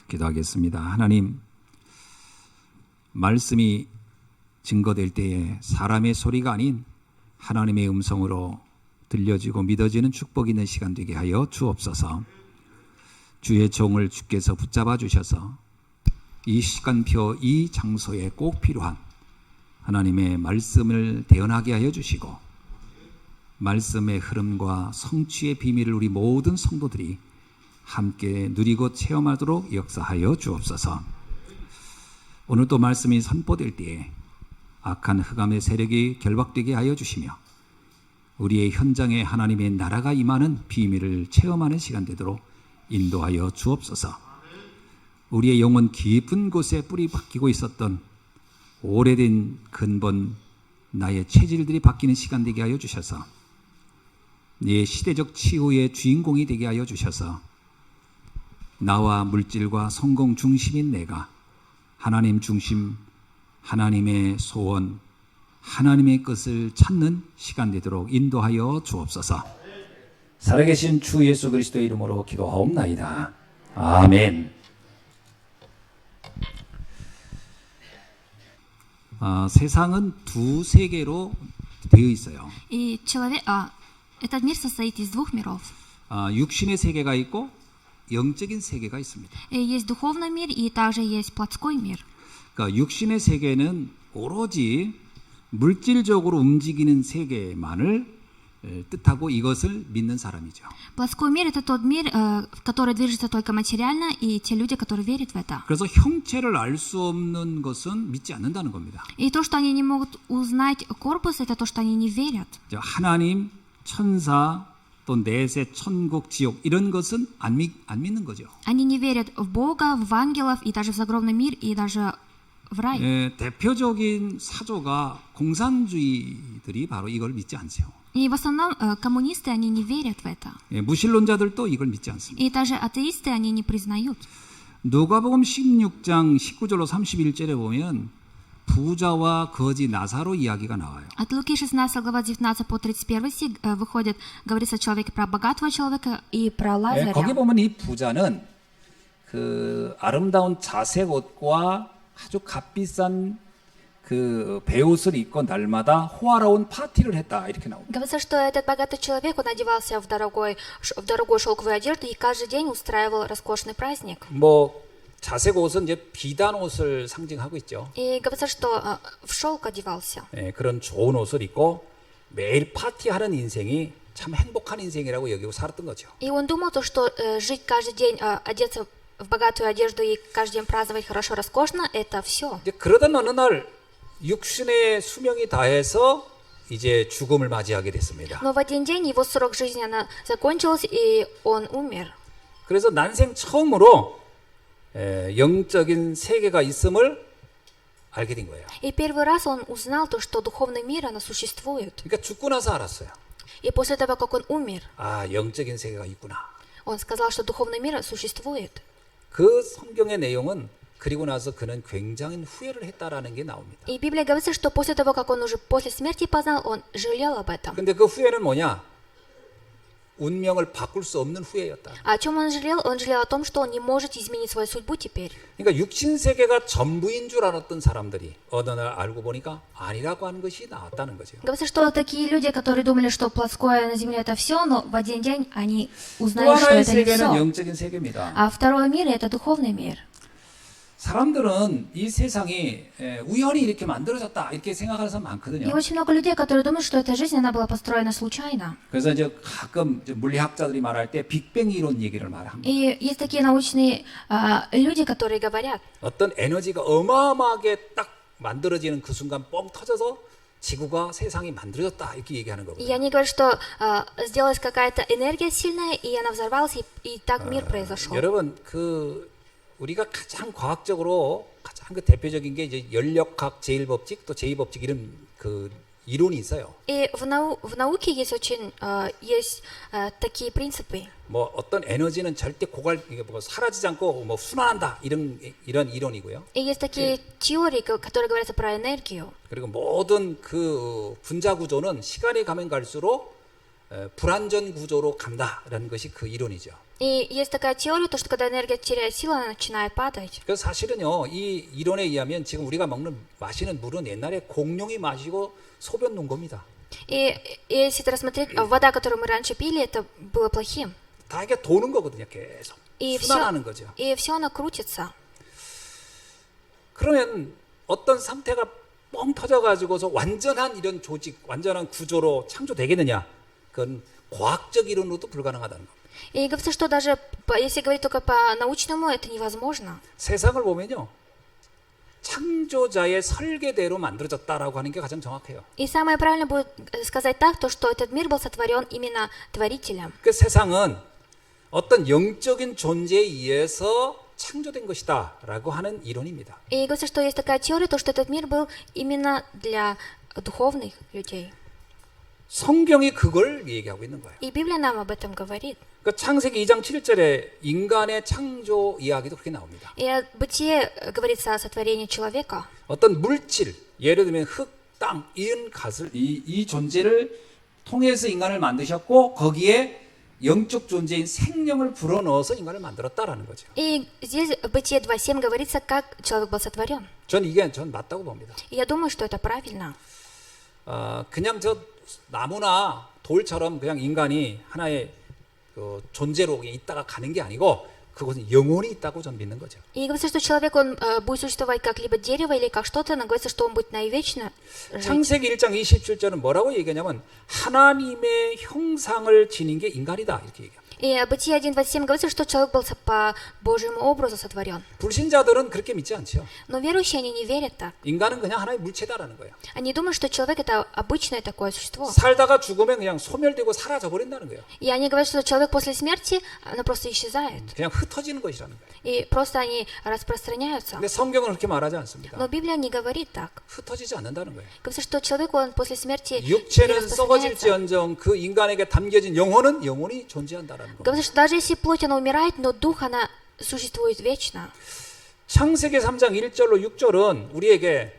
기도하겠습니다. 하나님, 말씀이 증거될 때에 사람의 소리가 아닌 하나님의 음성으로 들려지고 믿어지는 축복이 있는 시간 되게 하여 주옵소서. 주의 종을 주께서 붙잡아 주셔서 이 시간표 이 장소에 꼭 필요한 하나님의 말씀을 대언하게 하여 주시고 말씀의 흐름과 성취의 비밀을 우리 모든 성도들이 함께 누리고 체험하도록 역사하여 주옵소서. 오늘도 말씀이 선포될 때에 악한 흑암의 세력이 결박되게 하여 주시며 우리의 현장에 하나님의 나라가 임하는 비밀을 체험하는 시간 되도록 인도하여 주옵소서. 우리의 영혼 깊은 곳에 뿌리 박히고 있었던 오래된 근본 나의 체질들이 바뀌는 시간 되게 하여 주셔서 네 시대적 치유의 주인공이 되게 하여 주셔서 나와 물질과 성공 중심인 내가 하나님 중심, 하나님의 소원, 하나님의 것을 찾는 시간 되도록 인도하여 주옵소서. 살아계신 주 예수 그리스도의 이름으로 기도하옵나이다. 아멘. 세상은 두 세계로 되어 있어요. Этот мир состоит из двух миров. 육신의 세계가 있고 영적인 세계가 있습니다. Есть духовный мир и также есть плотской мир. 그러니까 육신의 세계는 오로지 물질적으로 움직이는 세계만을 뜻하고 이것을 믿는 사람이죠. Плотской мир — это тот мир, который движется только материально, и те люди, которые верят в это. 그래서 형체를 알 수 없는 것은 믿지 않는다는 겁니다. И то, что они не могут узнать корпус, это то, что они не верят. 하나님, 천사, 또 내세, 천국, 지옥 이런 것은 안 믿는 거죠. Они не верят в Бога, в ангелов, и даже в загробный мир, и даже в рай. 대표적인 사조가 공산주의들이 바로 이걸 믿지 않죠. И в основном коммунисты, они не верят в это. 무신론자들도 이걸 믿지 않습니다. И даже атеисты, они не признают. 누가복음 16장 19절로 31절에 보면 부자와 거지 나사로 이야기가 나와요. От Луки 16 глава 19 по 31 стих выходит, говорится о человеке про богатого человека и про Лазаря. 거기 보면 이 부자는 그 아름다운 자색 옷과 아주 값비싼 그 배옷을 입고 날마다 호화로운 파티를 했다 이렇게 나옵니다. Говорится, что этот богатый человек, он одевался в дорогую шелковую одежду и каждый день устраивал роскошный праздник. 뭐 자색 옷은 이제 비단 옷을 상징하고 있죠. И говорится, что в шелк одевался. 그런 좋은 옷을 입고 매일 파티하는 인생이 참 행복한 인생이라고 여기고 살았던 거죠. И он думал, что жить каждый день, одеться в богатую одежду и каждый день праздновать хорошо, роскошно, это все. 이제 그러던 어느 날 육신의 수명이 다해서 이제 죽음을 맞이하게 됐습니다. Но в один день его срок жизни она закончилась, и он умер. 그래서 난생 처음으로 영적인 세계가 있음을 알게 된 거예요. И первый раз он узнал то, что духовный мир, она существует. 그러니까 죽고 나서 알았어요. И после того, как он умер, 영적인 세계가 있구나. он сказал, что духовный мир существует. 그 성경의 내용은 그리고 나서 그는 굉장히 후회를 했다라는 게 나옵니다. И Библия говорится, что после того, как он уже после смерти познал, он жалел об этом. 근데 그 후회는 뭐냐? 운명을 바꿀 수 없는 후회였다. А о чем он жалел? Он жалел о том, что он не может изменить свою судьбу теперь. 그러니까 육신 세계가 전부인 줄 알았던 사람들이 어느 날 알고 보니까 아니라고 하는 것이 나왔다는 거죠. Говорится, что такие люди, которые думали, что плотское на земле это все, но в один день они 또 узнали, что 하나의 это не 세계는 все. 영적인 세계입니다. А второй мир это духовный мир. 사람들은 이 세상이 우연히 이렇게 만들어졌다 이렇게 생각하는 사람 많거든요. И очень много людей, которые думают, что эта жизнь она была построена случайно. 그래서 이제 가끔 이제 물리학자들이 말할 때 빅뱅 이론 얘기를 말합니다. И есть такие научные люди, которые говорят, 어떤 에너지가 어마어마하게 딱 만들어지는 그 순간 뻥 터져서 지구가 세상이 만들어졌다 이렇게 얘기하는 и 거거든요. они говорят, что сделалась какая-то энергия сильная, и она взорвалась, и так мир произошел. 여러분 우리가 가장 과학적으로 가장 그 대표적인 게 이제 연력학 제1법칙 또 제2법칙 이런 그 이론이 있어요. И в науке есть очень есть такие принципы. 뭐 어떤 에너지는 절대 이게 뭐 사라지지 않고 뭐 순환한다 이런 이론이고요. И есть такие теории, которые говорят про энергию. 그리고 모든 그 분자 구조는 시간이 가면 갈수록 불완전 구조로 간다라는 것이 그 이론이죠. И есть такая теория, то, что когда энергия теряет силу, она начинает падать. 그래서 사실은요, 이 이론에 의하면 지금 우리가 마시는 물은 옛날에 공룡이 마시고 소변 놓은 겁니다. И если рассмотреть, вода, которую мы раньше пили, это было плохим. 다 이게 도는 거거든요, 계속. 순환하는 거죠. И все оно крутится. 그러면 어떤 상태가 뻥 터져가지고서 완전한 이런 조직, 완전한 구조로 창조되겠느냐? 그건 과학적 이론으로도 불가능하다는 겁니다. И говорится, что даже если говорить только по научному, это невозможно. 세상을 보면요, 창조자의 설계대로 만들어졌다라고 하는 게 가장 정확해요. И самое правильное будет сказать так, то, что этот мир был сотворен именно Творителем. 그 세상은 어떤 영적인 존재에 의해서 창조된 것이다라고 하는 이론입니다. И говорится, что есть такая теория, то, что этот мир был именно для духовных людей. 성경이 그걸 얘기하고 있는 거예요. И Библия нам об этом говорит. 그 창세기 2장 7절에 인간의 창조 이야기도 그렇게 나옵니다. И о Бытие говорится о сотворении человека. 어떤 물질, 예를 들면 흙, 땅, 이런 것을 이 존재를 통해서 인간을 만드셨고 거기에 영적 존재인 생명을 불어넣어서 인간을 만들었다라는 거죠. И здесь в Бытие 2.7 говорится, как человек был сотворен. 전 맞다고 봅니다. И я думаю, что это правильно. 그냥 저 나무나 돌처럼 그냥 인간이 하나의 그 존재로 있다가 가는 게 아니고 그것은 영원히 있다고 전 믿는 거죠. И говорится, что человек, он будет существовать как либо дерево или как что-то, но говорится, что он будет навечно жить. 창세기 1장 27절은 뭐라고 얘기하냐면 하나님의 형상을 지닌 게 인간이다 이렇게 얘기합니다. И о Бытие 1.27 говорится, что человек был по Божьему образу сотворен. 불신자들은 그렇게 믿지 않죠. Но верующие, они не верят так. 인간은 그냥 하나의 물체다라는 거예요. Они думают, что человек это обычное такое существо. 살다가 죽으면 그냥 소멸되고 사라져 버린다는 거예요. И они говорят, что человек после смерти, оно просто исчезает. 그냥 흩어지는 것이라는 거예요. И просто они распространяются. 근데 성경은 그렇게 말하지 않습니다. Но Библия не говорит так. 흩어지지 않는다는 거예요. Говорится, что человек, он после смерти не 육체는 распространяется. 썩어질지언정 그 인간에게 담겨진 영혼은 영원히 존재한다라는 겁니다. Говорится, что даже если плоть, она умирает, но дух, она существует вечно. 창세기 3장 1절로 6절은 우리에게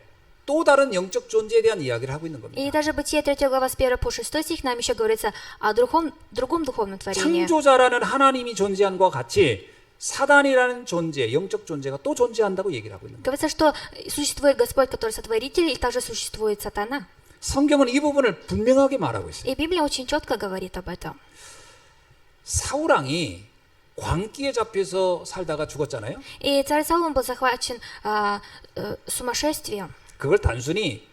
또 다른 영적 존재에 대한 이야기를 하고 있는 겁니다. И даже Бытие 3 глава с 1 по 6 стих нам еще говорится о другом духовном творении. 창조자라는 하나님이 존재한과 같이 사단이라는 존재, 영적 존재가 또 존재한다고 얘기를 하고 있는 거예요. Говорится, что существует Господь, который сотворитель, и также существует сатана. 성경은 이 부분을 분명하게 말하고 있어요. И Библия очень четко говорит об этом. 사울왕이 광기에 잡혀서 살다가 죽었잖아요. И царь Саул был захвачен сумасшествием. 그걸 단순히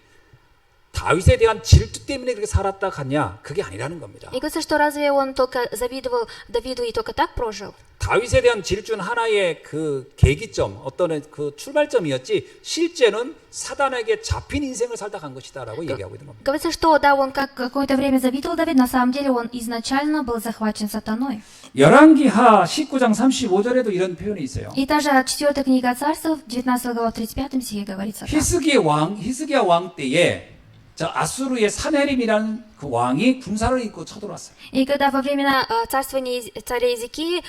다윗에 대한 질투 때문에 그렇게 살았다 갔냐? 그게 아니라는 겁니다. И говорится, что разве он только завидовал Давиду и только так прожил? 다윗에 대한 질주는 하나의 그 계기점, 어떤 그 출발점이었지 실제는 사단에게 잡힌 인생을 살다 간 것이다라고 얘기하고 있는 겁니다. Говорится, что да, он как какое-то время завидовал Давид, на самом деле он изначально был захвачен сатаной. 열왕기하 19장 35절에도 이런 표현이 있어요. И также 4 книга Царств, 19 глава, 35 стихе говорится так. 히스기야 왕 때에 저 아수르의 산헤립이라는 그 왕이 군사를 입고 쳐들어왔어요. И когда во времена царствования царя Иезекии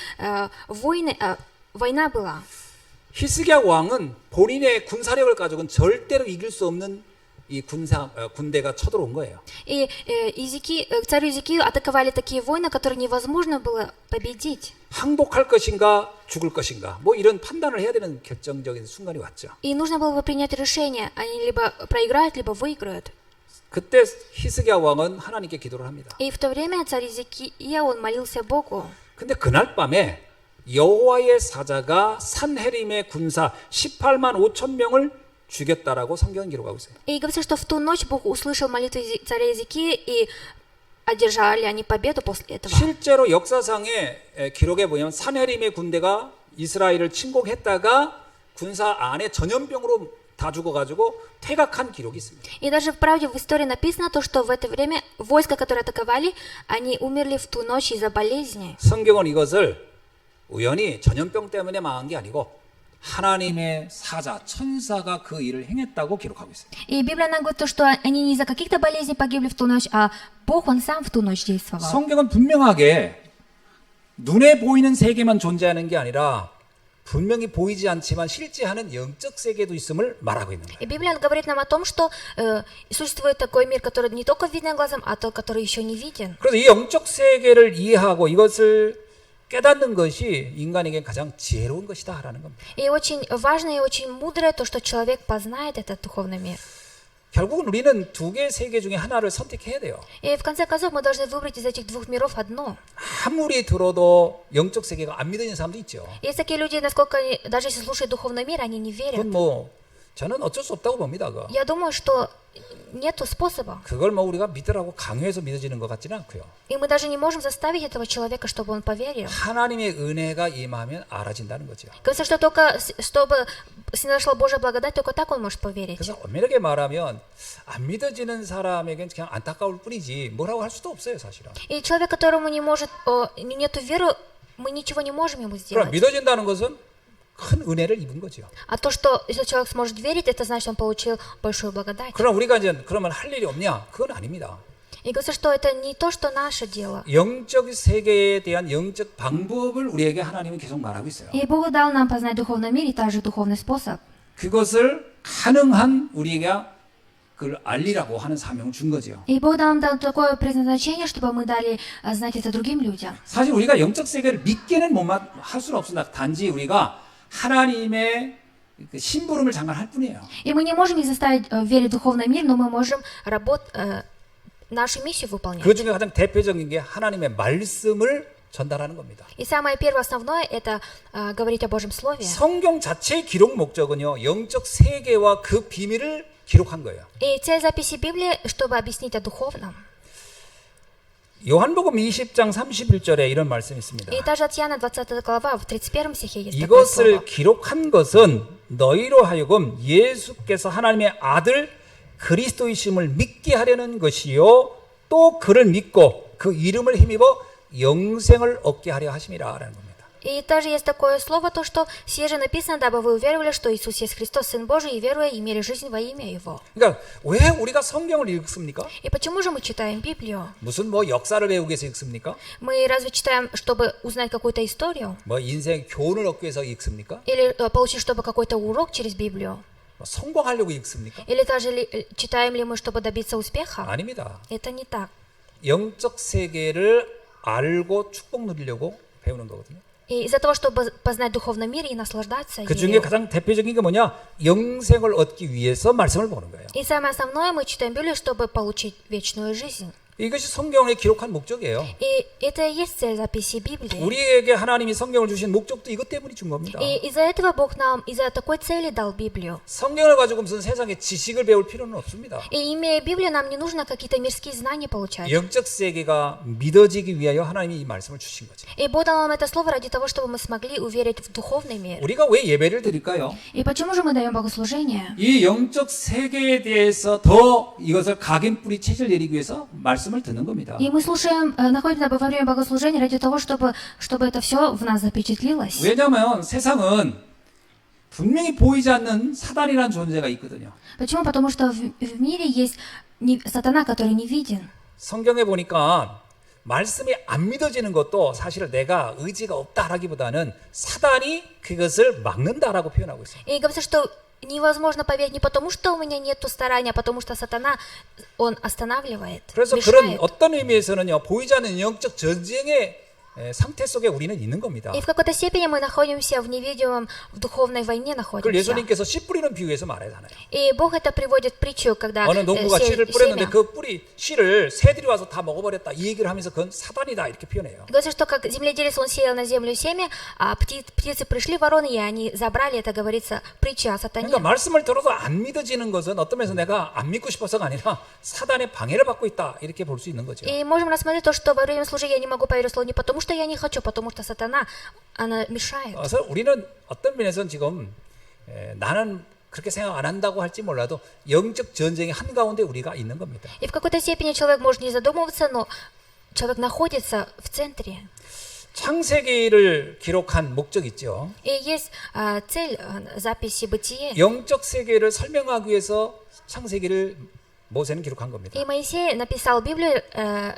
война была. 히스기야 왕은 본인의 군사력을 가지고는 절대로 이길 수 없는 이 군대가 쳐들어온 거예요. И царю Иезекию атаковали такие войны, которые невозможно было победить. 항복할 것인가 죽을 것인가 뭐 이런 판단을 해야 되는 결정적인 순간이 왔죠. И нужно было бы принять решение, они либо проиграют, либо выиграют. 그때 히스기야 왕은 하나님께 기도를 합니다. И в то время царь Иезекия, он молился Богу. 근데 그날 밤에 여호와의 사자가 산헤림의 군사 18만 5천 명을 죽였다라고 성경은 기록하고 있어요. И говорится, что в ту ночь Бог услышал молитву царя Иезекии, и одержали они победу после этого. 실제로 역사상의 기록에 보면 산헤림의 군대가 이스라엘을 침공했다가 군사 안에 전염병으로 다 죽어가지고 퇴각한 기록이 있습니다. И даже в правде в истории написано то, что в это время войска, которые атаковали, они умерли в ту ночь из-за болезни. 성경은 이것을 우연히 전염병 때문에 망한 게 아니고 하나님의 사자, 천사가 그 일을 행했다고 기록하고 있어요. И Библия нам говорит то, что они не из-за каких-то болезней погибли в ту ночь, а Бог, Он сам в ту ночь действовал. 성경은 분명하게 눈에 보이는 세계만 존재하는 게 아니라 분명히 보이지 않지만 실제하는 영적 세계도 있음을 말하고 있는 거예요. И Библия говорит нам о том, что существует такой мир, который не только виден глазом, а тот, который еще не виден. 그래서 이 영적 세계를 이해하고 이것을 깨닫는 것이 인간에게 가장 지혜로운 것이다라는 겁니다. И очень важно и очень мудро то, что человек познает этот духовный мир. 결국은 우리는 두 개, 세 개 중에 하나를 선택해야 돼요. И в конце концов мы должны выбрать из этих двух миров одно. 아무리 들어도 영적 세계가 안 믿어지는 사람도 있죠. Есть такие люди, насколько они, даже если слушают духовный мир, они не верят. 그건 뭐 저는 어쩔 수 없다고 봅니다. 그거. Я думаю, что нету способа. 그걸 뭐 우리가 믿으라고 강요해서 믿어지는 것 같지는 않고요. И мы даже не можем заставить этого человека, чтобы он поверил. 하나님의 은혜가 임하면 알아진다는 거죠. Говорится, что только чтобы снизошла Божья благодать, только так он может поверить. 그래서 엄밀하게 말하면 안 믿어지는 사람에겐 그냥 안타까울 뿐이지 뭐라고 할 수도 없어요, 사실은. И человек, которому не может, нету веры, мы ничего не можем ему 그럼 сделать. 믿어진다는 것은 큰 은혜를 입은 거죠. А то, что если человек сможет верить, это значит, он получил большую благодать. 그럼 우리가 이제 그러면 할 일이 없냐? 그건 아닙니다. И говорится, что это не то, что наше дело. 영적 세계에 대한 영적 방법을 우리에게 하나님은 계속 말하고 있어요. И Бог дал нам познать духовный мир и также духовный способ. 그것을 가능한 우리에게 그걸 알리라고 하는 사명을 준 거죠. И Бог дал нам такое предназначение, чтобы мы дали знать это другим людям. 사실 우리가 영적 세계를 믿게는 할 수는 없습니다. 단지 우리가 하나님의 그 심부름을 잠깐 할 뿐이에요. И мы не можем их заставить верить в духовный мир, но мы можем нашу миссию выполнять. 그 중에 가장 대표적인 게 하나님의 말씀을 전달하는 겁니다. И самое первое основное это говорить о Божьем Слове. 성경 자체의 기록 목적은요, 영적 세계와 그 비밀을 기록한 거예요. И цель записи Библии, чтобы объяснить о духовном. 요한복음 20장 31절에 이런 말씀이 있습니다. И даже от Иоанна 20 глава, в 31 стихе есть такое слово. 이것을 기록한 것은 너희로 하여금 예수께서 하나님의 아들 그리스도이심을 믿게 하려는 것이요 또 그를 믿고 그 이름을 힘입어 영생을 얻게 하려 하심이라라는 겁니다. И также есть такое слово, то, что сие же написано, дабы вы уверовали, что Иисус есть Христос, Сын Божий, и веруя, имели жизнь во имя Его. 그러니까 왜 우리가 성경을 읽습니까? И почему же мы читаем Библию? 무슨 뭐 역사를 배우기 위해서 읽습니까? Мы разве читаем, чтобы узнать какую-то историю? 뭐 인생 교훈을 얻기 위해서 읽습니까? Или получить, чтобы какой-то урок через Библию? 뭐 성공하려고 읽습니까? Или даже читаем ли мы, чтобы добиться успеха? 아닙니다. Это не так. 영적 세계를 알고 축복 누리려고 배우는 거거든요. И из-за того, чтобы познать духовный мир и наслаждаться 그 중에 ею. 가장 대표적인 게 뭐냐? 영생을 얻기 위해서 말씀을 보는 거예요. И самое основное, мы читаем Библию, чтобы получить вечную жизнь. 이것이 성경에 기록한 목적이에요. И это и есть цель записи Библии. 우리에게 하나님이 성경을 주신 목적도 이것 때문에 준 겁니다. И из-за этого Бог нам, из-за такой цели дал Библию. 성경을 가지고 무슨 세상의 지식을 배울 필요는 없습니다. И имея Библию, нам не нужно какие-то мирские знания получать. 영적 세계가 믿어지기 위하여 하나님이 이 말씀을 주신 거죠. И Бог дал нам это слово ради того, чтобы мы смогли уверить в духовный мир. 우리가 왜 예배를 드릴까요? И почему же мы даем богослужение? 이 영적 세계에 대해서 더 이것을 각인 뿌리 체질 내리기 위해서 말씀을 듣는 겁니다. И мы слушаем, находимся во время богослужения ради того, чтобы это все в нас запечатлилось. 왜냐하면 세상은 분명히 보이지 않는 사단이라는 존재가 있거든요. Почему? Потому что в мире есть сатана, который не виден. 성경에 보니까 말씀이 안 믿어지는 것도 사실 내가 의지가 없다라기보다는 사단이 그것을 막는다라고 표현하고 있어요. И говорится, что невозможно поверить не потому, что у меня нету старания, а потому что сатана, он останавливает, 그래서 그런 мешает. 어떤 의미에서는요, 보이지 않는 영적 전쟁의 상태 속에 우리는 있는 겁니다. И в какой-то степени мы находимся в невидимом, в духовной войне 그걸 находимся. 예수님께서 씨 뿌리는 비유에서 말하잖아요. И Бог это приводит в притчу, когда 어느 농부가 씨를 뿌렸는데 семя. 그 뿌리 씨를 새들이 와서 다 먹어버렸다 이 얘기를 하면서 그건 사단이다 이렇게 표현해요. Говорится, что как земледелец, он сеял на землю семя, а птицы пришли, вороны, и они забрали, это говорится, притча о сатане. 그러니까 말씀을 들어도 안 믿어지는 것은 어떤 면에서 내가 안 믿고 싶어서가 아니라 사단의 방해를 받고 있다 이렇게 볼 수 있는 거죠. И можем рассмотреть то, что во время служения я не могу поверить в слово не потому, что я не хочу, потому что сатана, она мешает. 그래서 우리는 어떤 면에서는 지금 나는 그렇게 생각 안 한다고 할지 몰라도 영적 전쟁의 한가운데 우리가 있는 겁니다. И в какой-то степени человек может не задумываться, но человек находится в центре. 창세기를 기록한 목적 있죠. И есть цель записи бытия. 영적 세계를 설명하기 위해서 창세기를 모세는 기록한 겁니다. И Моисей написал Библию,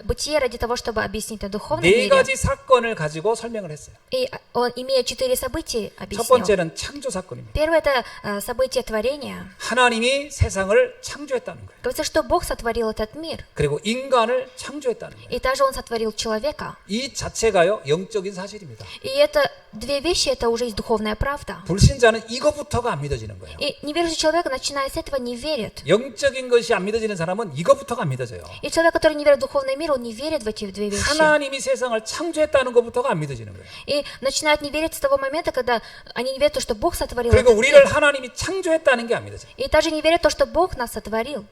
Бытие, ради того, чтобы объяснить о духовном 네 мире. 가지 사건을 가지고 설명을 했어요. И он, имея 4 события, 첫 объяснил. 번째는 창조 사건입니다. Первое – это событие творения. 하나님이 세상을 창조했다는 거예요. Говорится, что Бог сотворил этот мир. 그리고 인간을 창조했다는 거예요. И также Он сотворил человека. 이 자체가요 영적인 사실입니다. И это две вещи, это уже есть духовная правда. 불신자는 이거부터가 안 믿어지는 거예요. И неверующий человек, начиная с этого, не верит. 영적인 것이 안 믿어지는 사람은 이거부터가 안 믿어져요. И человек, который не верит в духовный мир, он не верит в эти две вещи. 하나님이 세상을 창조했다는 것부터가 안 믿어지는 거예요. И начинают не верить с того момента, когда они не верят в то, что Бог сотворил 그리고 этот 우리를 мир. 하나님이 창조했다는 게 안 믿어져요. И также не верят в то, что Бог нас сотворил.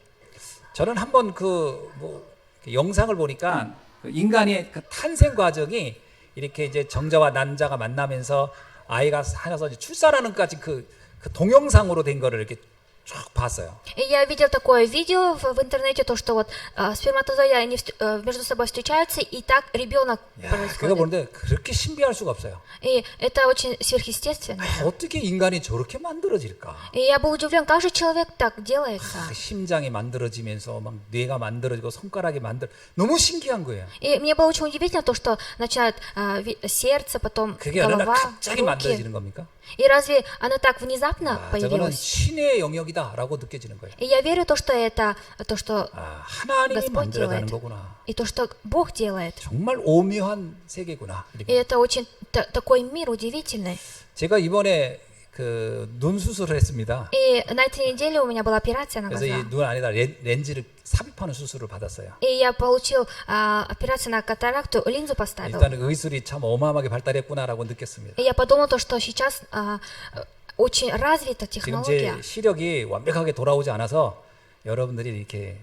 저는 한번 영상을 보니까 그 인간의 그 탄생 과정이 이렇게 이제 정자와 난자가 만나면서 아이가 하나서 이제 출산하는 까지 그 동영상으로 된 거를 이렇게 쭉 봤어요. И я видел такое видео в интернете, то, что вот сперматозоиды, они между собой встречаются, и так ребенок 야, 그거 происходит. 보는데 그렇게 신비할 수가 없어요. И это очень сверхъестественно. 어떻게 인간이 저렇게 만들어질까? И я был удивлен, как же человек так делается. 심장이 만들어지면서 막 뇌가 만들어지고 손가락이 너무 신기한 거예요. И мне было очень удивительно то, что начинает сердце, потом 그게 어느 날 голова, 갑자기 만들어지는 руки. 겁니까? И разве оно так внезапно 저거는 появилось? 신의 영역이다라고 느껴지는 거예요. И я верю в то, что это то, что 하나님이 Господь 만들어가는 делает, 거구나. и то, что Бог делает. 정말 오묘한 세계구나. И 이렇게. это очень такой мир удивительный. 제가 이번에 그 눈 수술을 했습니다. И на этой неделе у меня была операция на 그래서 이 глаза. 눈 안에다 렌즈를 삽입하는 수술을 받았어요. И я получил операцию на катаракту, линзу поставил. 일단 의술이 참 어마어마하게 발달했구나라고 느꼈습니다. И я подумал то, что сейчас очень развита 지금 технология. 제 시력이 완벽하게 돌아오지 않아서 여러분들이 이렇게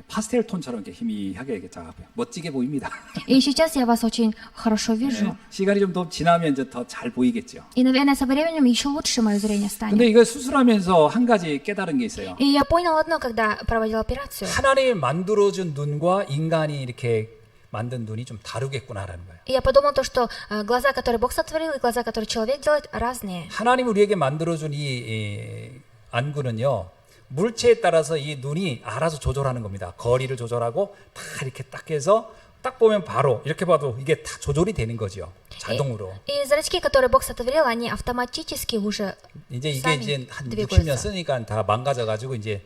파스텔 톤처럼 이렇게 희미하게 이렇게 멋지게 보입니다. И сейчас я вас очень хорошо вижу. 시간이 좀 더 지나면 이제 더 잘 보이겠죠. И, наверное, со временем еще лучше мое зрение 근데 станет. 이거 수술하면서 한 가지 깨달은 게 있어요. И я понял одно, когда проводил операцию. 하나님이 만들어준 눈과 인간이 이렇게 만든 눈이 좀 다르겠구나라는 거예요. И я подумал то, что глаза, которые Бог сотворил, и глаза, которые человек делает, разные. 하나님이 우리에게 만들어준 이 안구는요. 물체에 따라서 이 눈이 알아서 조절하는 겁니다. 거리를 조절하고 다 이렇게 딱 해서 딱 보면 바로 이렇게 봐도 이게 다 조절이 되는 거죠. 자동으로. И зрачки, которые Бог сотворил, они автоматически уже 이제 이게 сами 이제 한 60년 двигаются. 쓰니까 다 망가져 가지고 이제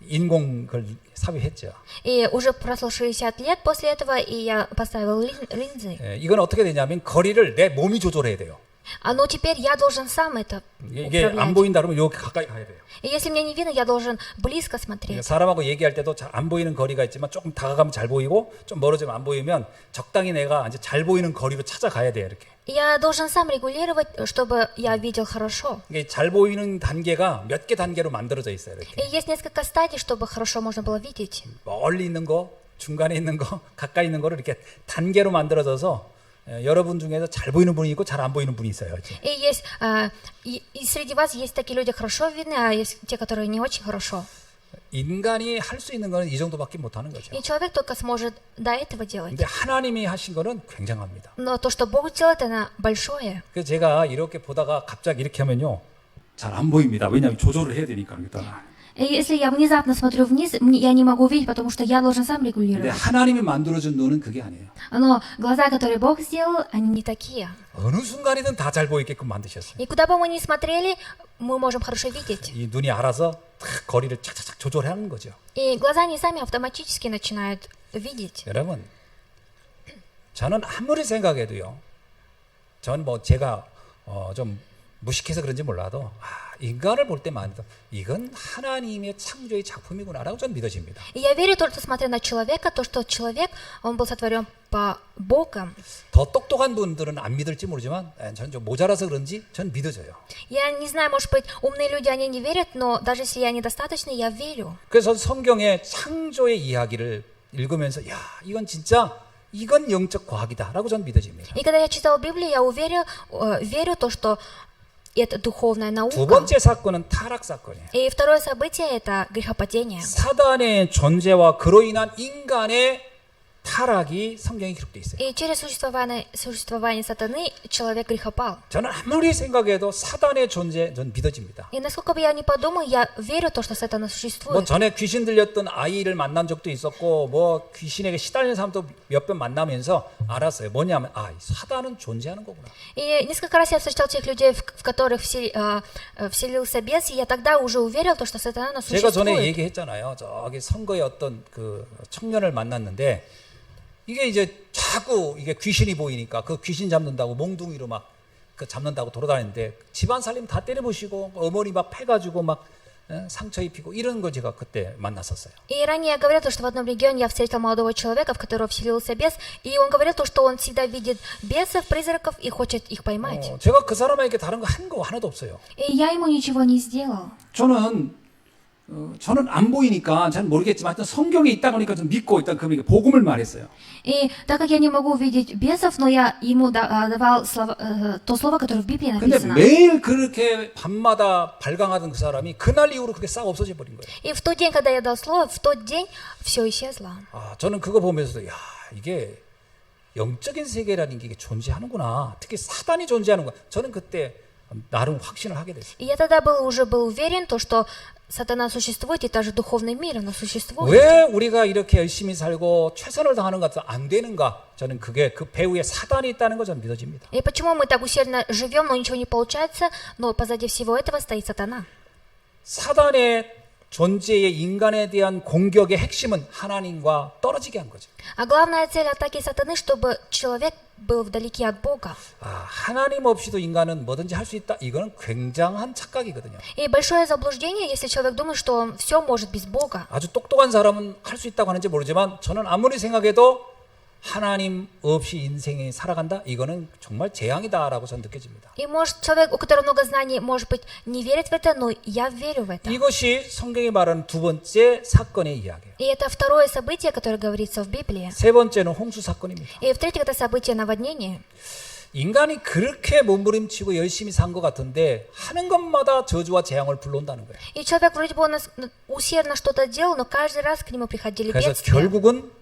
인공 걸 삽입했죠. И уже прошло 60 лет после этого, и я поставил линзы. 예, 이건 어떻게 되냐면 거리를 내 몸이 조절해야 돼요. Но теперь я должен сам это 이게 안 управлять. 보인다 그러면 여기 가까이 가야 돼요. И если мне не видно, я должен близко смотреть. 사람하고 얘기할 때도 잘 안 보이는 거리가 있지만 조금 다가가면 잘 보이고 좀 멀어지면 안 보이면 적당히 내가 이제 잘 보이는 거리로 찾아가야 돼요. 이렇게. Я должен сам регулировать, чтобы я видел хорошо. 이게 잘 보이는 단계가 몇 개 단계로 만들어져 있어요. 이렇게. И есть несколько стадий, чтобы хорошо можно было видеть. 멀리 있는 거, 중간에 있는 거, 가까이 있는 거를 이렇게 단계로 만들어져서 여러분 중에서 잘 보이는 분이 있고 잘 안 보이는 분이 있어요. 이제. И есть и среди вас есть такие люди хорошо видны, а есть те, которые не очень хорошо. 인간이 할 수 있는 거는 이 정도밖에 못 하는 거죠. И человек только сможет до этого делать. 근데 하나님이 하신 거는 굉장합니다. Но то, что Бог делает, это большое. 그래서 제가 이렇게 보다가 갑자기 이렇게 하면요. 잘 안 보입니다. 왜냐하면 조절을 해야 되니까. 일단. И если я внезапно смотрю вниз, я не могу видеть, потому что я должен сам 근데 регулировать. 하나님이 만들어준 눈은 그게 아니에요. Но глаза, которые Бог сделал, они не такие. 어느 순간이든 다 잘 보이게끔 만드셨어요. И куда бы мы ни смотрели, мы можем хорошо видеть. 이 눈이 알아서 딱 거리를 착착착 조절하는 거죠. И глаза не сами автоматически начинают видеть. 여러분, 저는 아무리 생각해도요. 전 뭐 제가 좀 무식해서 그런지 몰라도 인간을 볼 때만 해도 이건 하나님의 창조의 작품이구나라고 저는 믿어집니다. И я верю только смотря на человека, то, что человек, он был сотворен по Богом. 더 똑똑한 분들은 안 믿을지 모르지만 저는 좀 모자라서 그런지 전 믿어져요. Я не знаю, может быть, умные люди, они не верят, но даже если я недостаточно, я верю. 그래서 성경의 창조의 이야기를 읽으면서 야, 이건 영적 과학이다라고 저는 믿어집니다. И когда я читал Библию, я верю то, что это духовная 두 наука. 번째 사건은 타락 사건이에요. И второе событие – это грехопадение. 사단의 존재와 그로 인한 인간의 타락이 성경에 기록되어 있어요. И через существование сатаны человек грехопал. 저는 아무리 생각해도 사단의 존재 전 믿어집니다. И насколько бы я ни подумал, я верю в то, что сатана 뭐 существует. 전에 귀신 들렸던 아이를 만난 적도 있었고 뭐 귀신에게 시달리는 사람도 몇 번 만나면서 알았어요. 뭐냐면 사단은 존재하는 거구나. И несколько раз я встречал тех людей, в которых вселился бес, и я тогда уже уверил, то, что сатана 제가 전에 существует. 얘기했잖아요. 저기 선거에 어떤 그 청년을 만났는데 이게 이제 자꾸 이게 귀신이 보이니까 그 귀신 잡는다고 몽둥이로 막 그 잡는다고 돌아다니는데 집안 살림 다 때려부시고 어머니 막 패가지고 막 상처 입히고 이런 거 제가 그때 만났었어요. И ранее я говорил, то, что в одном регионе я встретил молодого человека, в которого вселился бес, и он говорил, то, что он всегда видит бесов, призраков и хочет их поймать. 제가 그 사람에게 다른 거 한 거 하나도 없어요. И я ему ничего не сделал. 저는 안 보이니까 잘 모르겠지만 하여튼 성경에 있다 보니까 좀 믿고 일단 그 복음을 말했어요. И так как я не могу увидеть бесов, но я ему давал то слово, которое в Библии 근데 написано. 매일 그렇게 밤마다 발광하던 그 사람이 그날 이후로 그게 싹 없어져 버린 거예요. И в тот день, когда я дал слово, в тот день все исчезло. 저는 그거 보면서도 이게 영적인 세계라는 게 이게 존재하는구나. 특히 사단이 존재하는구나. 저는 그때 나름 확신을 하게 됐어요. И я тогда уже был уверен, то, что сатана существует, и даже духовный мир, оно существует. 왜 우리가 이렇게 열심히 살고 최선을 다하는 것 같아도 안 되는가? 저는 그게 그 배후에 사단이 있다는 거 저는 믿어집니다. И почему мы так усердно живем, но ничего не получается, но позади всего этого стоит сатана. 사단의 존재의 인간에 대한 공격의 핵심은 하나님과 떨어지게 한 거죠. А главная цель атаки сатаны, чтобы человек был вдалеке от Бога. 하나님 없이도 인간은 뭐든지 할 수 있다. 이거는 굉장한 착각이거든요. И большое заблуждение, если человек думает, что он все может без Бога. 아주 똑똑한 사람은 할 수 있다고 하는지 모르지만 저는 아무리 생각해도 하나님 없이 인생이 살아간다? 이거는 정말 재앙이다라고 저는 느껴집니다. И может человек, у которого много знаний, может быть, не верит в это, но я верю в это. 이것이 성경이 말하는 두 번째 사건의 이야기예요. И это второе событие, которое говорится в Библии. 세 번째는 홍수 사건입니다. И в-третьих, это событие наводнения. 인간이 그렇게 몸부림치고 열심히 산 것 같은데 하는 것마다 저주와 재앙을 불러온다는 거예요. И человек вроде бы он усердно что-то делал, но каждый раз к нему приходили 그래서 бедствия. 결국은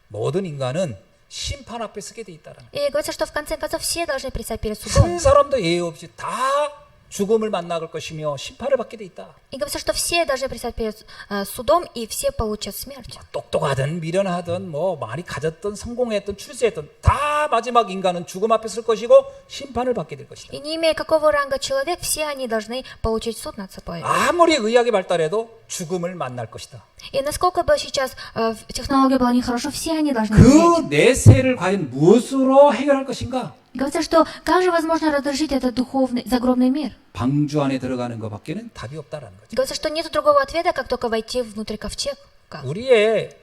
모든 인간은 심판 앞에 서게 돼 있다는 거예요. И говорится, что в конце концов все должны предстать перед судом. 한 사람도 예외 없이 다 죽음을 만나갈 것이며 심판을 받게 돼 있다. И говорится, что все должны предстать перед судом, и все получат смерть. 똑똑하든 미련하든 뭐 많이 가졌든 성공했든 출세했든 다 마지막 인간은 죽음 앞에 설 것이고 심판을 받게 될 것이다. И не имея какого ранга человек, все они должны получить суд над собой. 아무리 의학이 발달해도 죽음을 만날 것이다. И насколько бы сейчас технология была нехорошо, все они должны 그 умереть. 내세를 과연 무엇으로 해결할 것인가? Говорится, что как же возможно разрешить этот духовный, загробный мир? 방주 안에 들어가는 것밖에는 답이 없다라는 거죠. Говорится, что нет другого ответа, как только войти внутрь ковчега. 우리의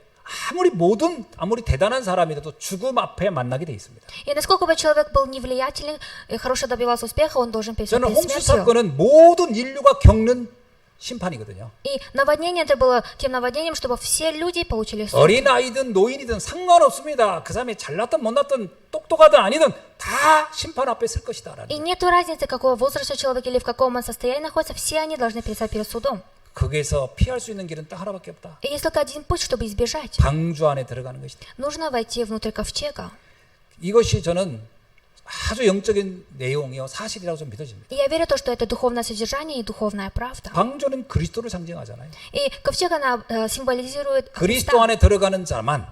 아무리 대단한 사람이라도 죽음 앞에 만나게 돼 있습니다. И насколько бы человек был невлиятельный и хорошо добивался успеха, он должен перейти 저는 홍수 смертью. 사건은 모든 인류가 겪는 심판이거든요. И наводнение это было тем наводнением, чтобы все люди получили суд. 어린 아이든 노인이든 상관없습니다. 그 사람이 잘났든 못났든 똑똑하든 아니든 다 심판 앞에 설 것이다라는. И нету разницы, какого возраста человек или в каком он состоянии находится, все они должны предстать перед судом. 거기에서 피할 수 있는 길은 딱 하나밖에 없다. И есть только один путь, чтобы избежать. 방주 안에 들어가는 것이다. Нужно войти внутрь ковчега. 이것이 저는 아주 영적인 내용이요 사실이라고 좀 믿어집니다. И я верю в то, что это духовное содержание и духовная правда. 방주는 그리스도를 상징하잖아요. И ковчег, она символизирует 그리스도 Христа. 안에 들어가는 자만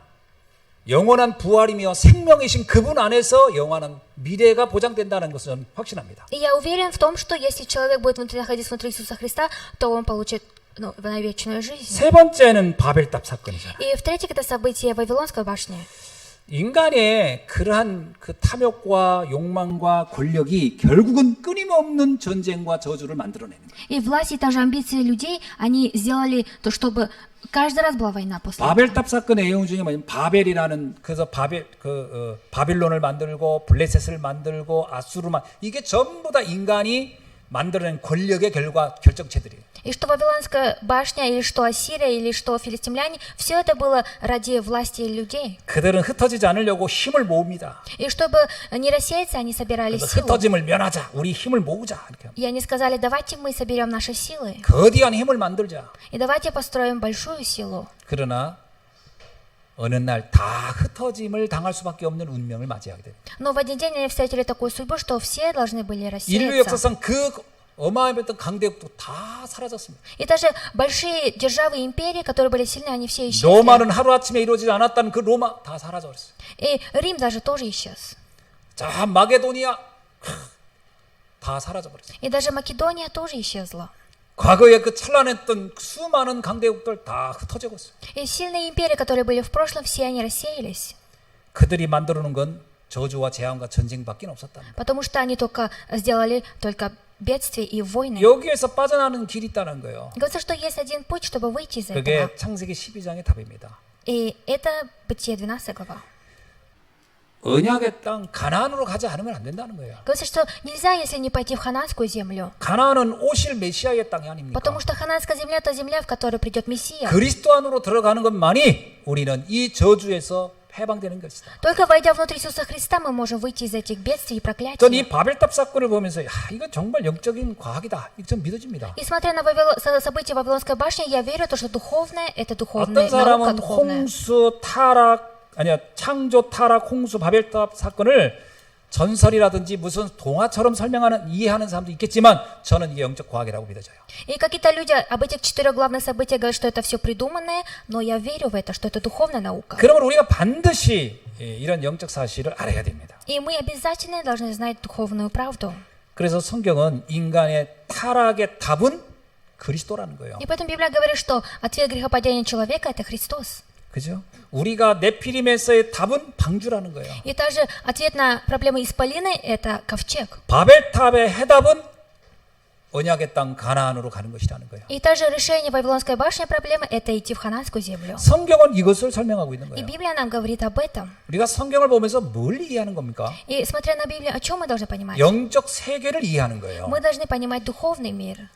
영원한 부활이며 생명이신 그분 안에서 영원한 미래가 보장된다는 것을 저는 확신합니다. И я уверен в том, что если человек будет находиться внутри Иисуса Христа, то он получит на вечную жизнь. 세 번째는 바벨탑 사건이잖아요. И в-третьих, это событие Вавилонской башни. 인간의 그러한 그 탐욕과 욕망과 권력이 결국은 끊임없는 전쟁과 저주를 만들어내는 거예요. И власть и та же амбиции людей, они сделали то, чтобы каждый раз была война после этого. 바벨탑 사건의 내용 중에 뭐냐면 바벨이라는 그래서 바빌론을 만들고 블레셋을 만들고 아수르만 이게 전부 다 인간이 만들어낸 권력의 결정체들이에요. И что Вавилонская башня, или что Ассирия, или что филистимляне, все это было ради власти людей. 그들은 흩어지지 않으려고 힘을 모읍니다. И чтобы не рассеяться, они собирали 그래서 силу. 흩어짐을 면하자. 우리 힘을 모으자. 이렇게. И они сказали, давайте мы соберем наши силы. 거대한 힘을 만들자. И давайте построим большую силу. 그러나 어느 날 다 흩어짐을 당할 수밖에 없는 운명을 맞이하게 됩니다. Но в один день они встретили такую судьбу, что все должны были 인류 рассеяться. 역사상 그 어마어마했던 강대국도 다 사라졌습니다. И даже большие державы и империи, которые были сильны, они все исчезли. 로마는 하루아침에 이루어지지 않았다는 그 로마 다 사라져버렸어요. И Рим даже тоже исчез. 자, 마게도니아 다 사라져버렸어요. И даже Македония тоже исчезла. 과거에 그 찬란했던 수많은 강대국들 다 흩어져 버렸어요. И сильные империи, которые были в прошлом, все они рассеялись. 그들이 만들어 놓은 건 저주와 재앙과 전쟁밖에 없었답니다. Потому что они только сделали только бедствия и войны. 여기에서 빠져나가는 길이 있다는 거예요. Говорится, что есть один путь, чтобы выйти из этого. 그게 창세기 12장의 답입니다. И это Бытие 12 глава. 언약의 땅 가나안으로 가지 않으면 안 된다는 거예요. Говорится, что нельзя, если не пойти в хананскую землю. 가나안은 오실 메시아의 땅이 아닙니까? Потому что хананская земля – это земля, в которую придет Мессия. 그리스도 안으로 들어가는 것만이 우리는 이 저주에서 해방되는 것이다. Только войдя внутрь Иисуса Христа, мы можем выйти из этих бедствий и 전 проклятий. 이 바벨탑 사건을 보면서 이건 정말 영적인 과학이다. 이거 좀 믿어집니다. И смотря на события Вавилонской башни, я верю, что духовное – это духовная 어떤 наука 사람은 духовная. 홍수 타락 아니야 창조 타락 홍수 바벨탑 사건을 전설이라든지 무슨 동화처럼 설명하는 이해하는 사람도 있겠지만 저는 이게 영적 과학이라고 믿어져요. И какие-то люди об этих 4 главных событиях говорят, что это все придуманное, но я верю в это, что это духовная наука. 그러면 우리가 반드시 이런 영적 사실을 알아야 됩니다. И мы обязательно должны знать духовную правду. 그래서 성경은 인간의 타락의 답은 그리스도라는 거예요. И поэтому Библия говорит, что ответ грехопадения человека – это Христос. 그죠? 우리가 네피림에서의 답은 방주라는 거예요. И также ответ на проблемы исполины – это ковчег. 바벨탑의 해답은 언약의 땅 가나안으로 가는 것이라는 거예요. И также решение Вавилонской башни проблемы – это идти в хананскую землю. 성경은 이것을 설명하고 있는 И 거예요. Библия нам говорит об этом. 우리가 성경을 보면서 뭘 이해하는 겁니까? И смотря на Библию, о чем мы должны понимать? 영적 세계를 이해하는 거예요. Мы должны понимать духовный мир.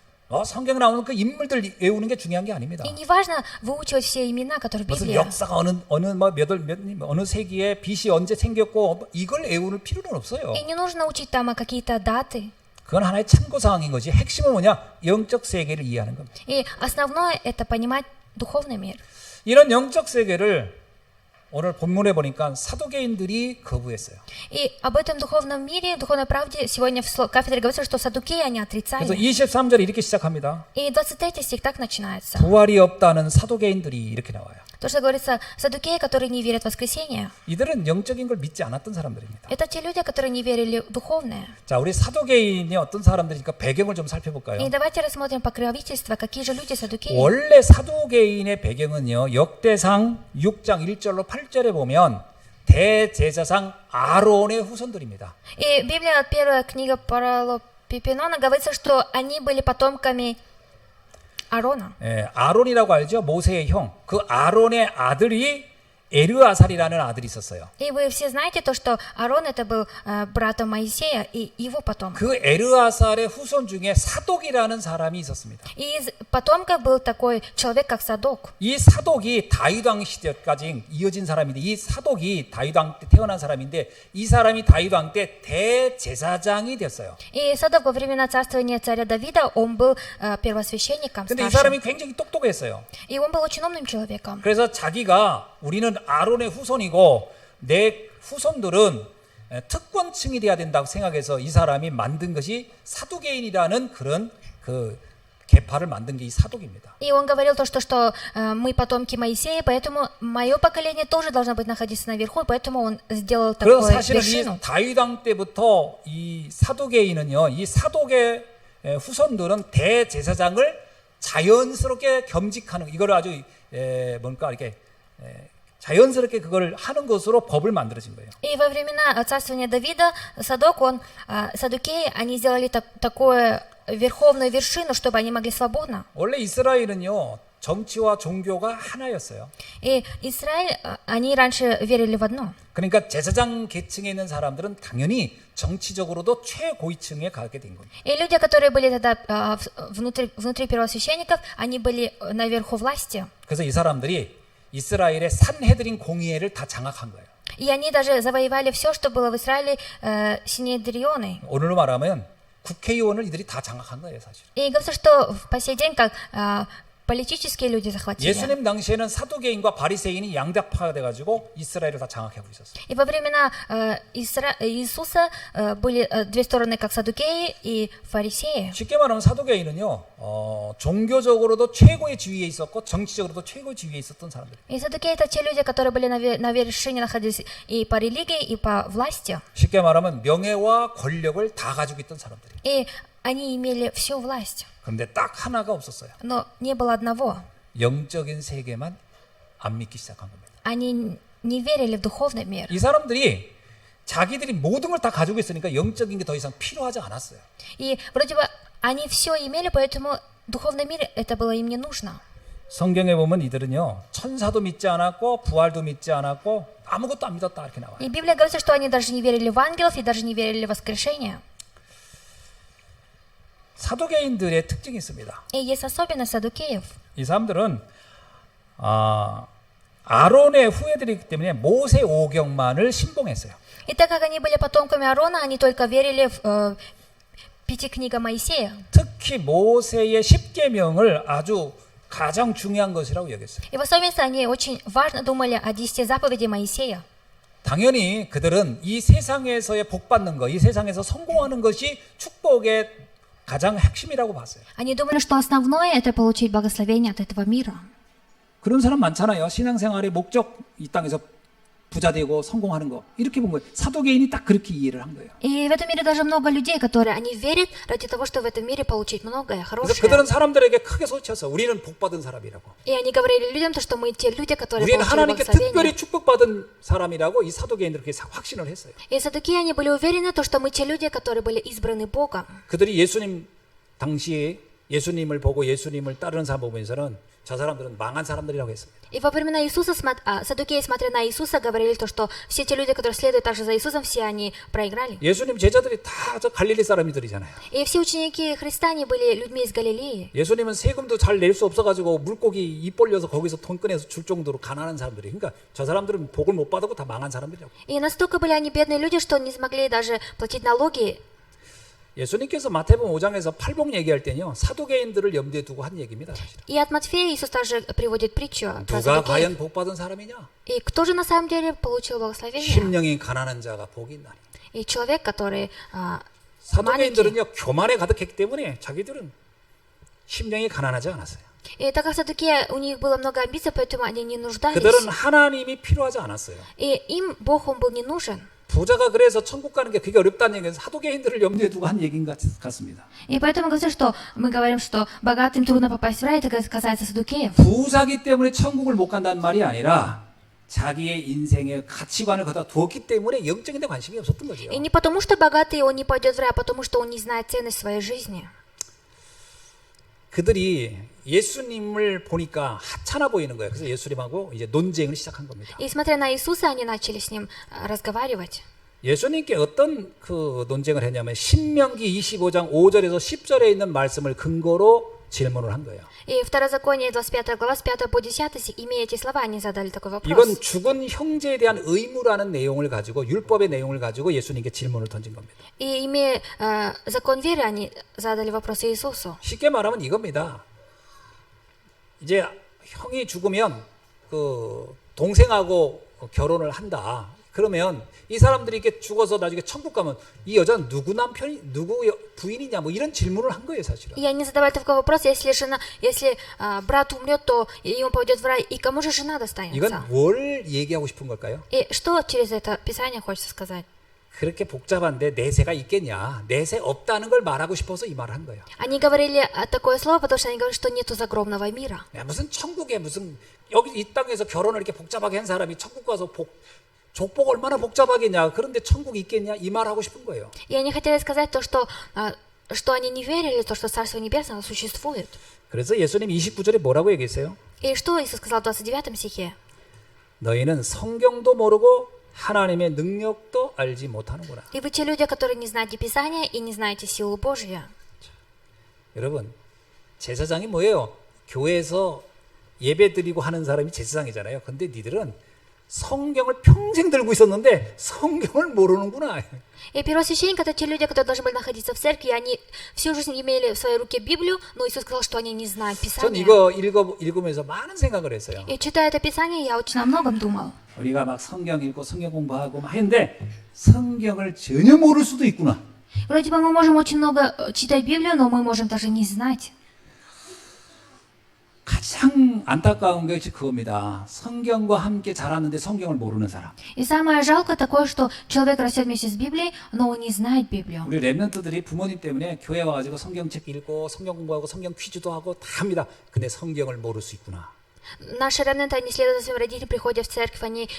성경에 나오는 그 인물들 외우는 게 중요한 게 아닙니다. И не важно выучивать все имена, которые в 무슨 Библии. 역사가 어느 세기에 빚이 언제 생겼고 이걸 외우는 필요는 없어요. И не нужно учить там какие-то даты. 그건 하나의 참고 사항인 거지. 핵심은 뭐냐? 영적 세계를 이해하는 겁니다. И основное – это понимать духовный мир. 이런 영적 세계를 오늘 본문에 보니까 사두개인들이 거부했어요. И об этом духовном мире, духовной правде сегодня в кафедре говорится, что саддукеи, они 그래서 отрицали. 23절에 이렇게 시작합니다. И 23 стих так начинается. 부활이 없다는 사두개인들이 이렇게 나와요. То, что говорится, саддукеи, которые не верят в воскресение, 이들은 영적인 걸 믿지 않았던 사람들입니다. это те люди, которые не верили в духовное. 자, 우리 사두개인이 어떤 사람들이니까 배경을 좀 살펴볼까요? И давайте рассмотрим покровительство, какие же люди саддукеи. 원래 사두개인의 배경은요. 역대상 6장 1절로 8절에 보면 대제사장 아론의 후손들입니다. И Библия, первая книга Паралопипинона, говорится, что они были потомками Аарона. 예, 아론이라고 알죠? 모세의 형. 그 아론의 아들이 에르아살이라는 아들이 있었어요. И вы все знаете то, что Аарон это был братом Моисея и его потомок. 그 에르아살의 후손 중에 사독이라는 사람이 있었습니다. И из потомков был такой человек, как Садок. 이 사독이 다윗 왕 시대까지 이어진 사람인데 이 사독이 다윗 왕 때 태어난 사람인데 이 사람이 다윗 왕 때 대제사장이 됐어요. И Садок во времена царствования царя Давида, он был первосвященником 근데 이 старшим. 사람이 굉장히 똑똑했어요. И он был очень умным человеком. 그래서 자기가 우리는 아론의 후손이고 내 후손들은 특권층이 돼야 된다고 생각해서 이 사람이 만든 것이 사두개인이라는 그런 그 계파를 만든 게 이 사독입니다. И он говорил то, что мы потомки Моисея, поэтому мое поколение тоже должно быть находиться наверху, поэтому он сделал 그래서 такую 사실은 вершину. 이 다윗 왕 때부터 이 사두개인은요, 이 사독의 후손들은 대제사장을 자연스럽게 겸직하는 이거를 아주 뭔가 이렇게 자연스럽게 그걸 하는 것으로 법을 만들어진 거예요. И во времена царствования Давида Садок, саддукеи, они сделали такую верховную вершину, чтобы они могли свободно. 원래 이스라엘은요 정치와 종교가 하나였어요. И Израиль, они раньше верили в одно. 그러니까 제사장 계층에 있는 사람들은 당연히 정치적으로도 최고위층에 가게 된 겁니다. И люди, которые были тогда внутри первосвященников, они были наверху власти. 그래서 이 사람들이 이스라엘의 산헤드린 공의회를 다 장악한 거예요. И они даже завоевали все, что было в Израиле синедрионы. 오늘로 말하면 국회의원을 이들이 다 장악한 거예요, 사실. И говорится, что по сей день, как политические люди захватили. 예수님 당시에는 사두개인과 바리새인이 양다파가 돼가지고 이스라엘을 다 장악하고 있었어요. И во времена Иисуса были две стороны, как саддукеи и фарисеи. 쉽게 말하면 사두개인은요, 종교적으로도 최고의 지위에 있었고 정치적으로도 최고의 지위에 있었던 사람들. И саддукеи это те люди, которые были на вершине, находились и по религии, и по власти. 쉽게 말하면 명예와 권력을 다 가지고 있던 사람들이. И они имели всю власть. 그런데 딱 하나가 없었어요. Но не было одного. 영적인 세계만 안 믿기 시작한 겁니다. Они не верили в духовный мир. 이 사람들이 자기들이 모든 걸 다 가지고 있으니까 영적인 게 더 이상 필요하지 않았어요. И вроде бы они все имели, поэтому духовный мир это было им не нужно. 성경에 보면 이들은요, 천사도 믿지 않았고 부활도 믿지 않았고 아무것도 안 믿었다 이렇게 나와요. И Библия говорит, что они даже не верили в ангелов и даже не верили в воскрешение. 사두개인들의 특징이 있습니다. И есть особенность саддукеев. 이 사람들은 아론의 후예들이기 때문에 모세 오경만을 신봉했어요. И так как они были потомками Аарона, они только верили в Пятикнига Моисея. 특히 모세의 10계명을 아주 가장 중요한 것이라고 여겼어요. И в особенности они очень важно думали о 10 заповедей Моисея. 당연히 그들은 이 세상에서의 복 받는 것, 이 세상에서 성공하는 것이 축복의 가장 핵심이라고 봤어요. Они думали, что основное это получить благословение от этого мира. 그런 사람 많잖아요. 신앙생활의 목적, 이 땅에서 부자 되고 성공하는 거. 이렇게 본 거예요. 사도개인이 딱 그렇게 이해를 한 거예요. И в этом мире даже много людей, которые они верят ради того, чтобы в этом мире получить многое 그래서 хорошее. 그들은 사람들에게 크게 소리쳤어. 우리는 복 받은 사람이라고. И они говорили людям, то, что мы те люди, которые 우리는 получили 하나님께 благословение. 특별히 축복받은 사람이라고 이 사도개인들 그렇게 확신을 했어요. И саддукеи, они были уверены, то, что мы те люди, которые были избраны Богом. 그들이 예수님 당시에 예수님을 보고 예수님을 따르는 사람 보면서는 저 사람들은 망한 사람들이라고 했습니다. И во времена Иисуса, саддукеи, смотря на Иисуса, говорили то, что все те люди, которые следуют также за Иисусом, все они проиграли. 예수님 제자들이 다 저 갈릴리 사람들이잖아요. И все ученики Христа, они были людьми из Галилеи. 예수님은 세금도 잘 낼 수 없어가지고 물고기 입 벌려서 거기서 돈 꺼내서 줄 정도로 가난한 사람들이. 그러니까 저 사람들은 복을 못 받고 다 망한 사람들이라고. И настолько были они бедные люди, что не смогли даже платить налоги. 예수님께서 마태복음 5장에서 팔복 얘기할 때는요, 사두개인들을 염두에 두고 한 얘기입니다, 사실은. И от Матфея Иисус также приводит притчу про 누가 саддукеев. 과연 복 받은 사람이냐? И кто же на самом деле получил благословение? 심령이 가난한 자가 복이 있나니. И человек, который 사두개인들은요, 교만에 가득했기 때문에 자기들은 심령이 가난하지 않았어요. И так как саддукеи, у них было много амбиций, поэтому они не нуждались. 그들은 하나님이 필요하지 않았어요. И им Бог, Он был не нужен. 부자가 그래서 천국 가는 게 그게 어렵다는 얘기는 사두개인들을 염두에 두고 한 얘기인 것 같습니다. И поэтому говорится, что мы говорим, что богатым трудно попасть в рай, это касается саддукеев. 부자기 때문에 천국을 못 간다는 말이 아니라 자기의 인생의 가치관을 거기다 두었기 때문에 영적인 데 관심이 없었던 거죠. И не потому, что богатый он не пойдет в рай, а потому, что он не знает ценность своей жизни. 그들이 예수님을 보니까 하찮아 보이는 거예요. 그래서 예수님하고 이제 논쟁을 시작한 겁니다. И смотря на Иисуса, они начали с ним разговаривать. 예수님께 어떤 그 논쟁을 했냐면 신명기 25장 5절에서 10절에 있는 말씀을 근거로 질문을 한 거예요. И Второзаконие, 25 глава, с 5 по 10, имея эти слова, они задали такой вопрос. 이건 죽은 형제에 대한 의무라는 내용을 가지고 율법의 내용을 가지고 예수님께 질문을 던진 겁니다. И имея закон веры, они задали вопрос Иисусу. 쉽게 말하면 이겁니다. 이제 형이 죽으면 그 동생하고 결혼을 한다. 그러면 이 사람들이 이렇게 죽어서 나중에 천국 가면 이 여자는 누구 남편이 누구 부인이냐 뭐 이런 질문을 한 거예요, 사실은. И они задавали такой вопрос, если брат умрет, то и он пойдет в рай, и кому же жена достанется? 이건 뭘 얘기하고 싶은 걸까요? И что через это Писание хочется сказать? 그렇게 복잡한데 내세가 있겠냐? 내세 없다는 걸 말하고 싶어서 이 말을 한 거예요. Они говорили такое слово, потому что они говорят, что нету загробного мира. 야, 무슨 천국에 무슨 여기 이 땅에서 결혼을 이렇게 복잡하게 한 사람이 천국 가서 족복 얼마나 복잡하겠냐? 그런데 천국이 있겠냐? 이 말 하고 싶은 거예요. И они хотели сказать то, что они не верили, то, что Царство Небесное существует. 그래서 예수님 29절에 뭐라고 얘기했어요? И что Иисус сказал в 29 стихе? 너희는 성경도 모르고 하나님의 능력도 알지 못하는구나. И вы те люди, которые не знаете Писания и не знаете силу Божью. 여러분, 제사장이 뭐예요? 교회에서 예배 드리고 하는 사람이 제사장이잖아요. 근데 니들은 성경을 평생 들고 있었는데 성경을 모르는구나. И первосвященники — это те люди, которые должны были находиться в церкви, и они всю жизнь имели в своей руке Библию, но Иисус сказал, что они не знают 전 Писания. 이거 읽으면서 많은 생각을 했어요. И читая это Писание, я очень о многом думал. 우리가 막 성경 읽고 성경 공부하고 막 했는데 성경을 전혀 모를 수도 있구나. Вроде бы мы можем очень много читать Библию, но мы можем даже не знать. 가장 안타까운 것이 그겁니다. 성경과 함께 자랐는데 성경을 모르는 사람. И самое жалкое такое, что человек растет вместе с Библией, но он не знает Библию. 우리 랩런트들이 부모님 때문에 교회 와가지고 성경책 읽고 성경 공부하고 성경 퀴즈도 하고 다 합니다. 근데 성경을 모를 수 있구나. Наши ремнанты, они следуют за своим родителям, приходят в церковь, они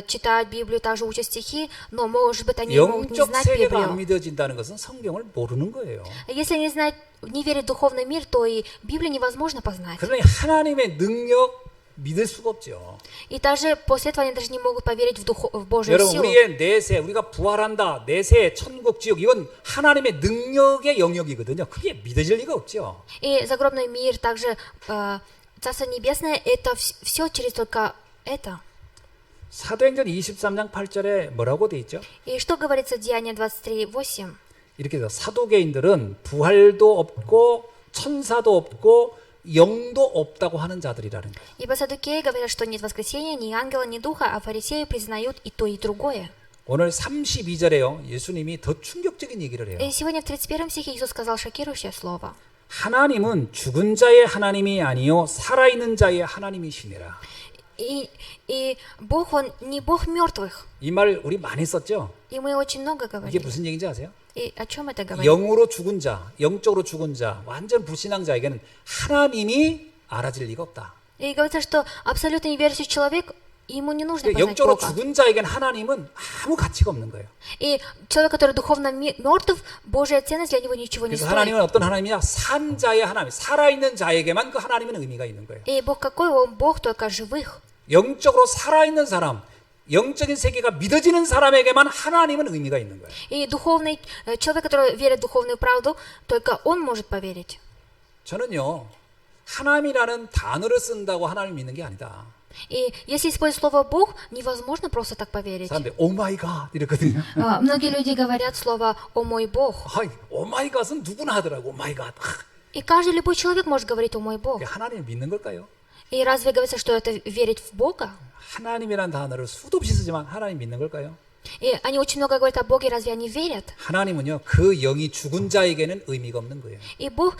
читают Библию, также учат стихи, но, может быть, они могут не 영적 знать 세계가 안 Библию. 믿어진다는 것은 성경을 모르는 거예요. Если не знать, не верить в духовный мир, то и Библию невозможно познать. 그러니 하나님의 능력 믿을 수가 없죠. И даже после этого они даже не могут поверить в Божью 여러분, силу. 우리의 내세, 우리가 부활한다, 내세, 천국, 지옥, 이건 하나님의 능력의 영역이거든요. 그게 믿어질 리가 없죠. И загробный мир, также Царство Небесное, это все через только это. 사도행전 23장 8절에 뭐라고 돼 있죠? И что говорится в Деянии 23:8? 이렇게 해서 사도계인들은 부활도 없고 천사도 없고 영도 없다고 하는 자들이라는 거예요. Ибо саддукеи говорят, что нет воскресения, ни ангела, ни духа, а фарисеи признают и то, и другое. 오늘 32절에요. 예수님이 더 충격적인 얘기를 해요. И сегодня в 31 стихе Иисус сказал шокирующее слово. 하나님은 죽은 자의 하나님이 아니요 살아있는 자의 하나님이시니라. И Бог, Он не Бог мертвых. 이 말 우리 많이 썼죠? И мы очень много 이게 говорили. 무슨 얘기인지 아세요? И о чем это говорит? 영으로 죽은 자, 영적으로 죽은 자, 완전 불신앙자에게는 하나님이 알아질 리가 없다. И говорится, что абсолютно неверующий человек, ему не нужно познать 영적으로 Бога. 죽은 자에게는 하나님은 아무 가치가 없는 거예요. И человек, который духовно мертв, Божья ценность для него ничего не 그래서 стоит. 하나님은 어떤 하나님이냐? 산 자의 하나님, 살아있는 자에게만 그 하나님은 의미가 있는 거예요. И Бог какой? Он Бог только живых. 영적으로 살아있는 사람, 영적인 세계가 믿어지는 사람에게만 하나님은 의미가 있는 거예요. И духовный человек, который верит в духовную правду, только он может поверить. 저는요, 하나님이라는 단어를 쓴다고 하나님을 믿는 게 아니다. И если использовать слово Бог, невозможно просто так поверить. 사람들이 오 마이 갓 이랬거든요. Многие люди говорят слово «О мой Бог». 아이, 오 마이 갓은 누구나 하더라고. 오 마이 갓. И каждый любой человек может говорить «О мой Бог». 그게 하나님을 믿는 걸까요? И разве говорится, что это верить в Бога? 하나님이라는 단어를 수도 없이 쓰지만 하나님 믿는 걸까요? И они очень много говорят о Боге, разве они верят? 하나님은요, 그 영이 죽은 자에게는 의미가 없는 거예요. И Бог,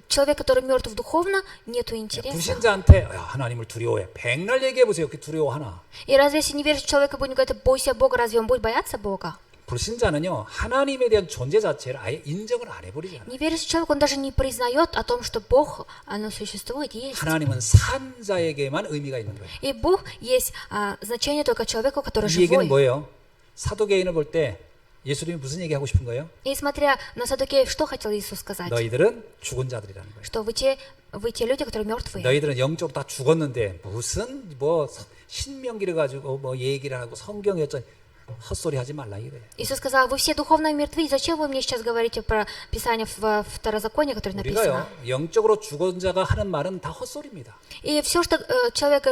человек, который мертв духовно, нету интереса. 불신자한테 야, 하나님을 두려워해. 백날 얘기해 보세요. 그렇게 두려워하나? И разве если неверующий человек будет говорить «бойся Бога», разве он будет бояться Бога? 불신자는요, 하나님에 대한 존재 자체를 아예 인정을 안 해버리잖아요. Неверующий человек, он даже не признает о том, что Бог, оно существует, есть. 하나님은 산 자에게만 의미가 있는 거예요. И Бог есть значение только человеку, который 이 얘기는 живой. 뭐예요? 사도계인을 볼 때 예수님이 무슨 얘기하고 싶은 거예요? И смотря на Саддукеев, что хотел Иисус сказать? 너희들은 죽은 자들이라는 거예요. Что вы те люди, которые мертвые. 너희들은 영적으로 다 죽었는데 무슨 뭐 신명기를 가지고 뭐 얘기를 하고 성경에 어떤 헛소리 하지 말라 이거예요. Иисус сказал, вы все духовно мертвы, зачем вы мне сейчас говорите про Писание в Второзаконии, которое написано? 우리가요, 영적으로 죽은 자가 하는 말은 다 헛소리입니다. И все, что человек,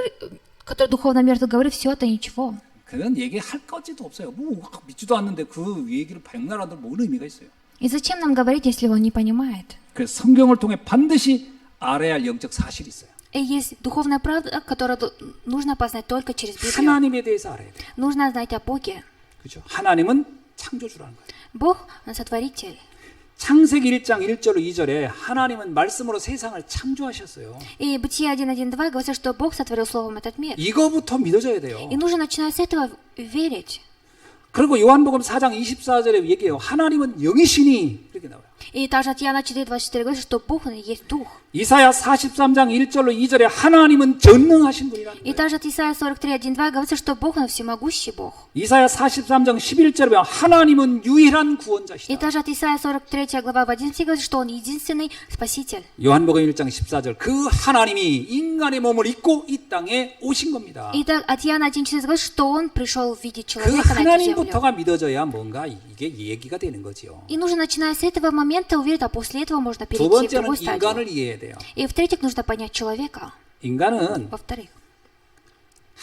который духовно мертв, говорит, все это ничего. 그런 얘기 할 거지도 없어요. 뭐 믿지도 않는데 그 얘기를 백날 하들 뭔 의미가 있어요? И зачем нам говорить, если он не понимает? 그래서 성경을 통해 반드시 알아야 할 영적 사실이 있어요. И есть духовная правда, которую нужно познать только через Библию. 하나님에 대해서 알아야 돼요. Нужно знать о Боге. 그렇죠? 하나님은 창조주라는 거예요. Бог – сотворитель. 창세기 1장 1절 2절에 하나님은 말씀으로 세상을 창조하셨어요. И Бытие 1:1-2 говорится, что Бог сотворил словом этот мир. 이거부터 믿어져야 돼요. И нужно начинать с этого верить. 그리고 요한복음 4장 24절에 얘기해요. 하나님은 영이시니 이렇게 나와요. И также от Иоанна 4:24 говорится, что Бог Он есть Дух. 이사야 43장 1절로 2절에 하나님은 전능하신 분이라는 И 거예요. также от Исаия 43:1-2 говорится, что Бог Он всемогущий Бог. 이사야 43장 11절에 보면 하나님은 유일한 И 구원자시다. также от Исаия 43 глава в 11 говорится, что Он единственный Спаситель. 요한복음 1장 14절 그 하나님이 인간의 몸을 입고 이 땅에 오신 겁니다. И так, от Иоанна 1:4 говорится, что Он пришел в виде 그 человека на эту землю. 하나님부터가 믿어져야 뭔가 이게 얘기가 되는 거지요. И нужно, начиная с этого момента, уверить, а после этого можно 두 перейти в 번째는 другую 인간을 стадию. 이해해야 돼요. И в-третьих, нужно понять человека. 인간은 Во-вторых,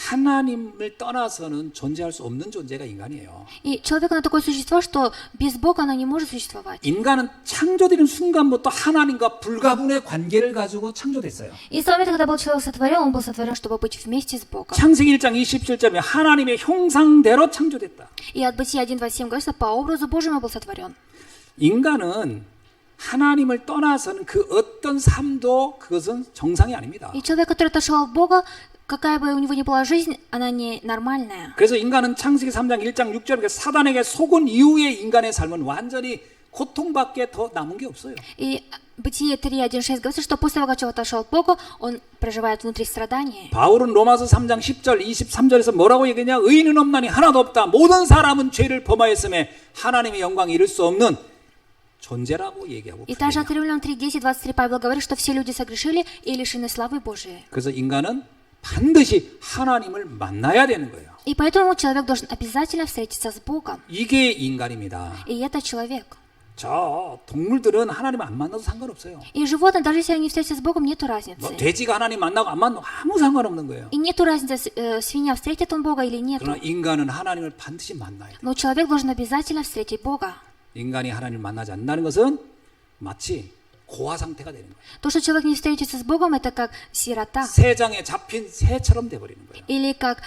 하나님을 떠나서는 존재할 수 없는 존재가 인간이에요. И человек оно такое существо, что без Бога оно не может существовать. 인간은 창조되는 순간부터 하나님과 불가분의 관계를 가지고 창조됐어요. И с того момента, когда был человек сотворен, он был сотворен, чтобы быть вместе с Богом. 창세기 1장 27절에 하나님의 형상대로 창조됐다. И от Бытия 1:27 говорится, по образу Божьему был сотворен. 인간은 하나님을 떠나서는 그 어떤 삶도 그것은 정상이 아닙니다. И человек, который отошел от Бога, какая бы у него ни была жизнь, она не нормальная. 그래서 인간은 창세기 3장 1장 6절에 사단에게 속은 이후의 인간의 삶은 완전히 고통밖에 더 남은 게 없어요. И Бытие 3:1-6 говорится, что после того, как человек отошел от Бога, он проживает внутри страдания. 바울은 로마서 3장 10절 23절에서 뭐라고 얘기했냐? 의인은 없나니 하나도 없다. 모든 사람은 죄를 범하였음에 하나님의 영광에 이를 수 없는 존재라고 얘기하고 И также от 풀이해요. Римлян 3:10-23 Павел говорит, что все люди согрешили и лишены славы Божией. 그래서 인간은 반드시 하나님을 만나야 되는 거예요. И поэтому человек должен обязательно встретиться с Богом. 이게 인간입니다. И это человек. 저 동물들은 하나님 안 만나도 상관없어요. И животные, даже если они встретятся с Богом, нету 뭐 разницы. 돼지가 하나님 만나고 안 만나고 아무 상관없는 거예요. И нету разницы, свинья встретит он Бога или нет. 그러나 인간은 하나님을 반드시 만나야 돼요. Но человек должен обязательно встретить Бога. 인간이 하나님을 만나지 않는다는 것은 마치 고아 상태가 되는 거예요. То, что человек не встретится с Богом, это как сирота. 새장에 잡힌 새처럼 돼버리는 거예요. Или как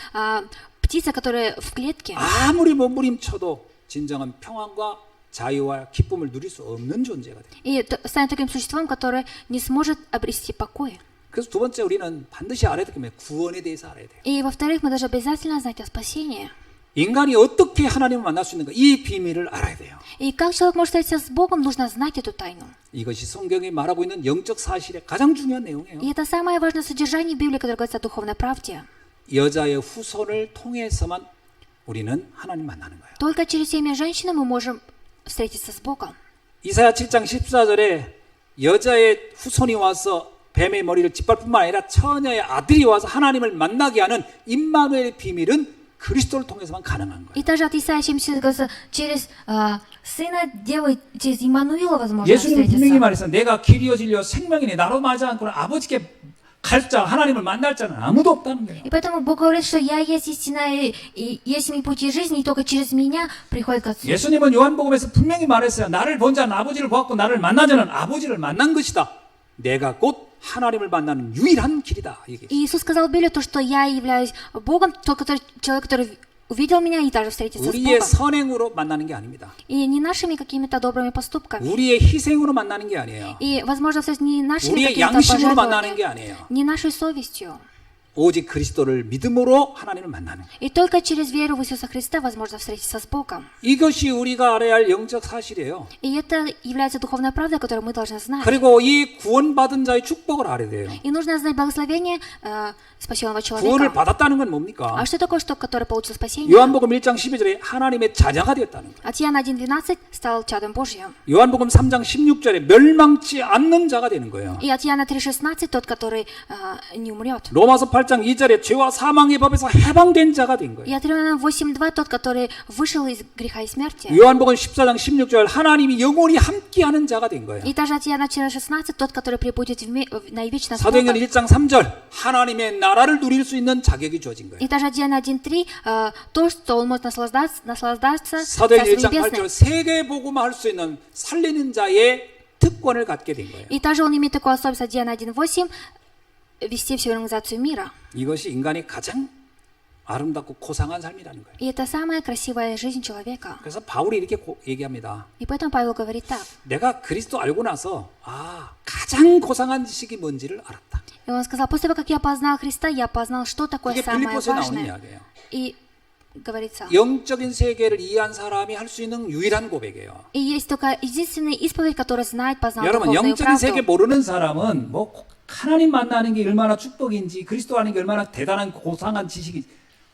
птица, которая в клетке. 아무리 몸부림쳐도 진정한 평안과 자유와 기쁨을 누릴 수 없는 존재가 돼요. И станет таким существом, которое не сможет обрести покой. 그래서 두 번째 우리는 반드시 알아야 될 게 구원에 대해서 알아야 돼요. И во-вторых, мы должны обязательно знать о спасении. 인간이 어떻게 하나님을 만날 수 있는가 이 비밀을 알아야 돼요. И как человек может встретиться с Богом, нужно знать эту тайну. 이것이 성경이 말하고 있는 영적 사실의 가장 중요한 내용이에요. И это самое важное содержание Библии, которое говорится о духовной правде. 여자의 후손을 통해서만 우리는 하나님 만나는 거예요. Только через семя женщины мы можем встретиться с Богом. 이사야 7장 14절에 여자의 후손이 와서 뱀의 머리를 짓밟을 뿐만 아니라 처녀의 아들이 와서 하나님을 만나게 하는 임마누엘의 비밀은 그리스도를 통해서만 가능한 거예요. И также от Исаия 70 говорится, через сына девы, через Иммануила возможно 예수님은 분명히 встретиться. 말했어요. 내가 길이요 진리요 생명이니 나로 말하지 않고는 아버지께 갈 자, 하나님을 만날 자는 아무도 없다는 거예요. И поэтому Бог говорит, что я есть истина, и есть ми пути жизни, и только через меня приходит к Отцу. 예수님은 요한복음에서 분명히 말했어요. 나를 본 자는 아버지를 보았고 나를 만난 자는 아버지를 만난 것이다. 내가 곧 하나님을 만나는 유일한 길이다. 이게. И Иисус сказал в Библии то, что я являюсь Богом, только человек, который увидел меня и даже встретится с 우리의 Богом. 선행으로 만나는 게 아닙니다. И не нашими какими-то добрыми поступками. 우리의 희생으로 만나는 게 아니에요. И, возможно, кстати, не нашими 우리의 какими-то 양심으로 만나는 пожертвованиями, 게 아니에요. не нашей совестью. 오직 그리스도를 믿음으로 하나님을 만나는 거예요. И только через веру в Иисуса Христа возможно встретиться с Богом. 이것이 우리가 알아야 할 영적 사실이에요. И это является духовной правдой, которую мы должны знать. 그리고 이 구원받은 자의 축복을 알아야 돼요. И нужно знать благословение спасенного 구원을 человека. 받았다는 건 뭡니까? А что такое, что, который получил спасение? 요한복음 1장 12절에 하나님의 자녀가 되었다는 거예요. От Иоанна 1:12 стал чадом Божьим. 요한복음 3장 16절에 멸망치 않는 자가 되는 거예요. И от Иоанна 3:16 тот, который не умрет. 로마서 8장 2절에 죄와 사망의 법에서 해방된 자가 된 거예요. И от Римлянам 8:2 тот, который вышел из греха и смерти. 요한복음 14장 16절 하나님이 영원히 함께하는 자가 된 거예요. И также от Иоанна 4:16 тот, который прибудет навечно с 사도행전 Богом. 1장 3절 하나님의 나라를 누릴 수 있는 자격이 주어진 거예요. И также от Иоанна 1:3 то, что он может наслаждаться 사도행전 Царством 1장 8절 Небесным. 세계 복음화 할 수 있는 살리는 자의 특권을 갖게 된 거예요. И также он имеет такую особенность от Иоанна 1:8 вести всю организацию мира. 이것이 인간이 가장 아름답고 고상한 삶이라는 거예요. И это самая красивая жизнь человека. 그래서 바울이 이렇게 얘기합니다. И поэтому Павел говорит так. 내가 그리스도 알고 나서 가장 고상한 지식이 뭔지를 알았다. И он сказал, после того, как я познал Христа, я познал, что такое 이게 самое 빌립보서에 나오는 важное. 이야기예요. И говорится, 영적인 세계를 이해한 사람이 할 수 있는 유일한 고백이에요. и есть только единственный исповедь, который знает, познал 여러분 духовную 영적인 세계 правду. 모르는 사람은 뭐 하나님 만나는 게 얼마나 축복인지 그리스도 아는 게 얼마나 대단한 고상한 지식인지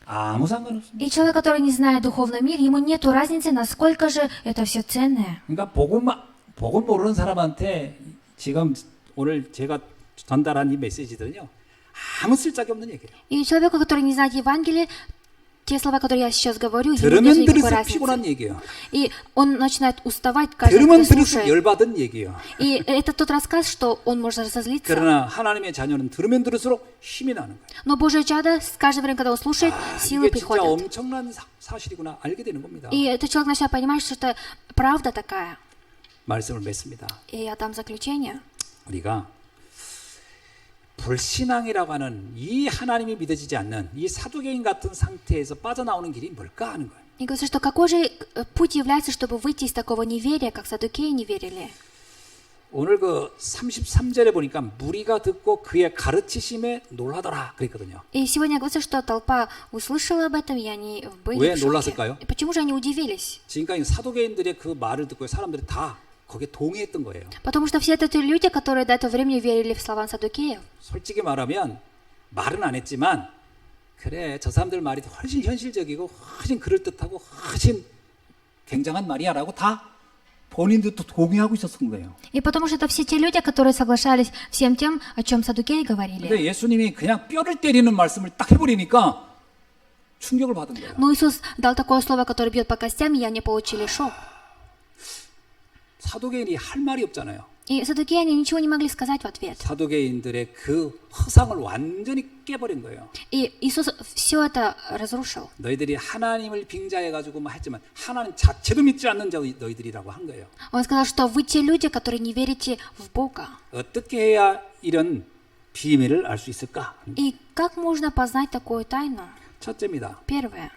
아무 상관없습니다. И человек, который не знает духовный мир, ему нету разницы, насколько же это все ценное. 그러니까 복음 모르는 사람한테 지금 오늘 제가 전달한 이 메시지들은요 아무 쓸데기 없는 얘기예요. И человеку, который не знает Евангелие, те слова, которые я сейчас говорю, ему нет 들으면 никакой 들을수록 разницы. 피곤한 얘기예요. И он начинает уставать каждый раз, 들으면 кто 들을수록 слушает. 열받은 얘기예요. И это тот рассказ, что он может разозлиться. 그러나 하나님의 자녀는 들으면 들을수록 힘이 나는 거예요. Но Божье чадо, с каждым временем, когда он слушает, силы 이게 진짜 приходят. 엄청난 사실이구나 알게 되는 겁니다. И этот человек начинает понимать, что это правда такая. 말씀을 맺습니다. И я дам заключение. 우리가 불신앙이라고 하는 이 하나님이 믿어지지 않는 이 사두개인 같은 상태에서 빠져나오는 길이 뭘까 하는 거예요. И говорится, что какой же путь является, чтобы выйти из такого неверия, как саддукеи не верили. 오늘 그 33절에 보니까 무리가 듣고 그의 가르치심에 놀라더라 그랬거든요. И сегодня говорится, что толпа услышала об этом, и они были 왜 в шоке. 놀랐을까요? И почему же они удивились? 지금까지 사두개인들의 그 말을 듣고 사람들이 다 거기에 동의했던 거예요. Потому что все это люди, которые до этого времени верили в слова саддукеев. 솔직히 말하면 말은 안 했지만 그래 저 사람들 말이 훨씬 현실적이고 훨씬 그럴듯하고 훨씬 굉장한 말이야라고 다 본인들도 동의하고 있었던 거예요. И потому что это все те люди, которые соглашались всем тем, о чем саддукеи говорили. 근데 예수님이 그냥 뼈를 때리는 말씀을 딱 해버리니까 충격을 받은 거예요. Но Иисус дал такое слово, которое бьет по костям, и они получили шок. 사두개인이 할 말이 없잖아요. И саддукеи, они ничего не могли сказать в ответ. 사두개인들의 그 허상을 완전히 깨버린 거예요. И Иисус все это разрушил. 너희들이 하나님을 빙자해가지고 뭐 했지만 하나님 자체도 믿지 않는 자 너희들이라고 한 거예요. Он сказал, что вы те люди, которые не верите в Бога. 어떻게 해야 이런 비밀을 알 수 있을까? И как можно познать такую тайну? 첫째입니다. Первое.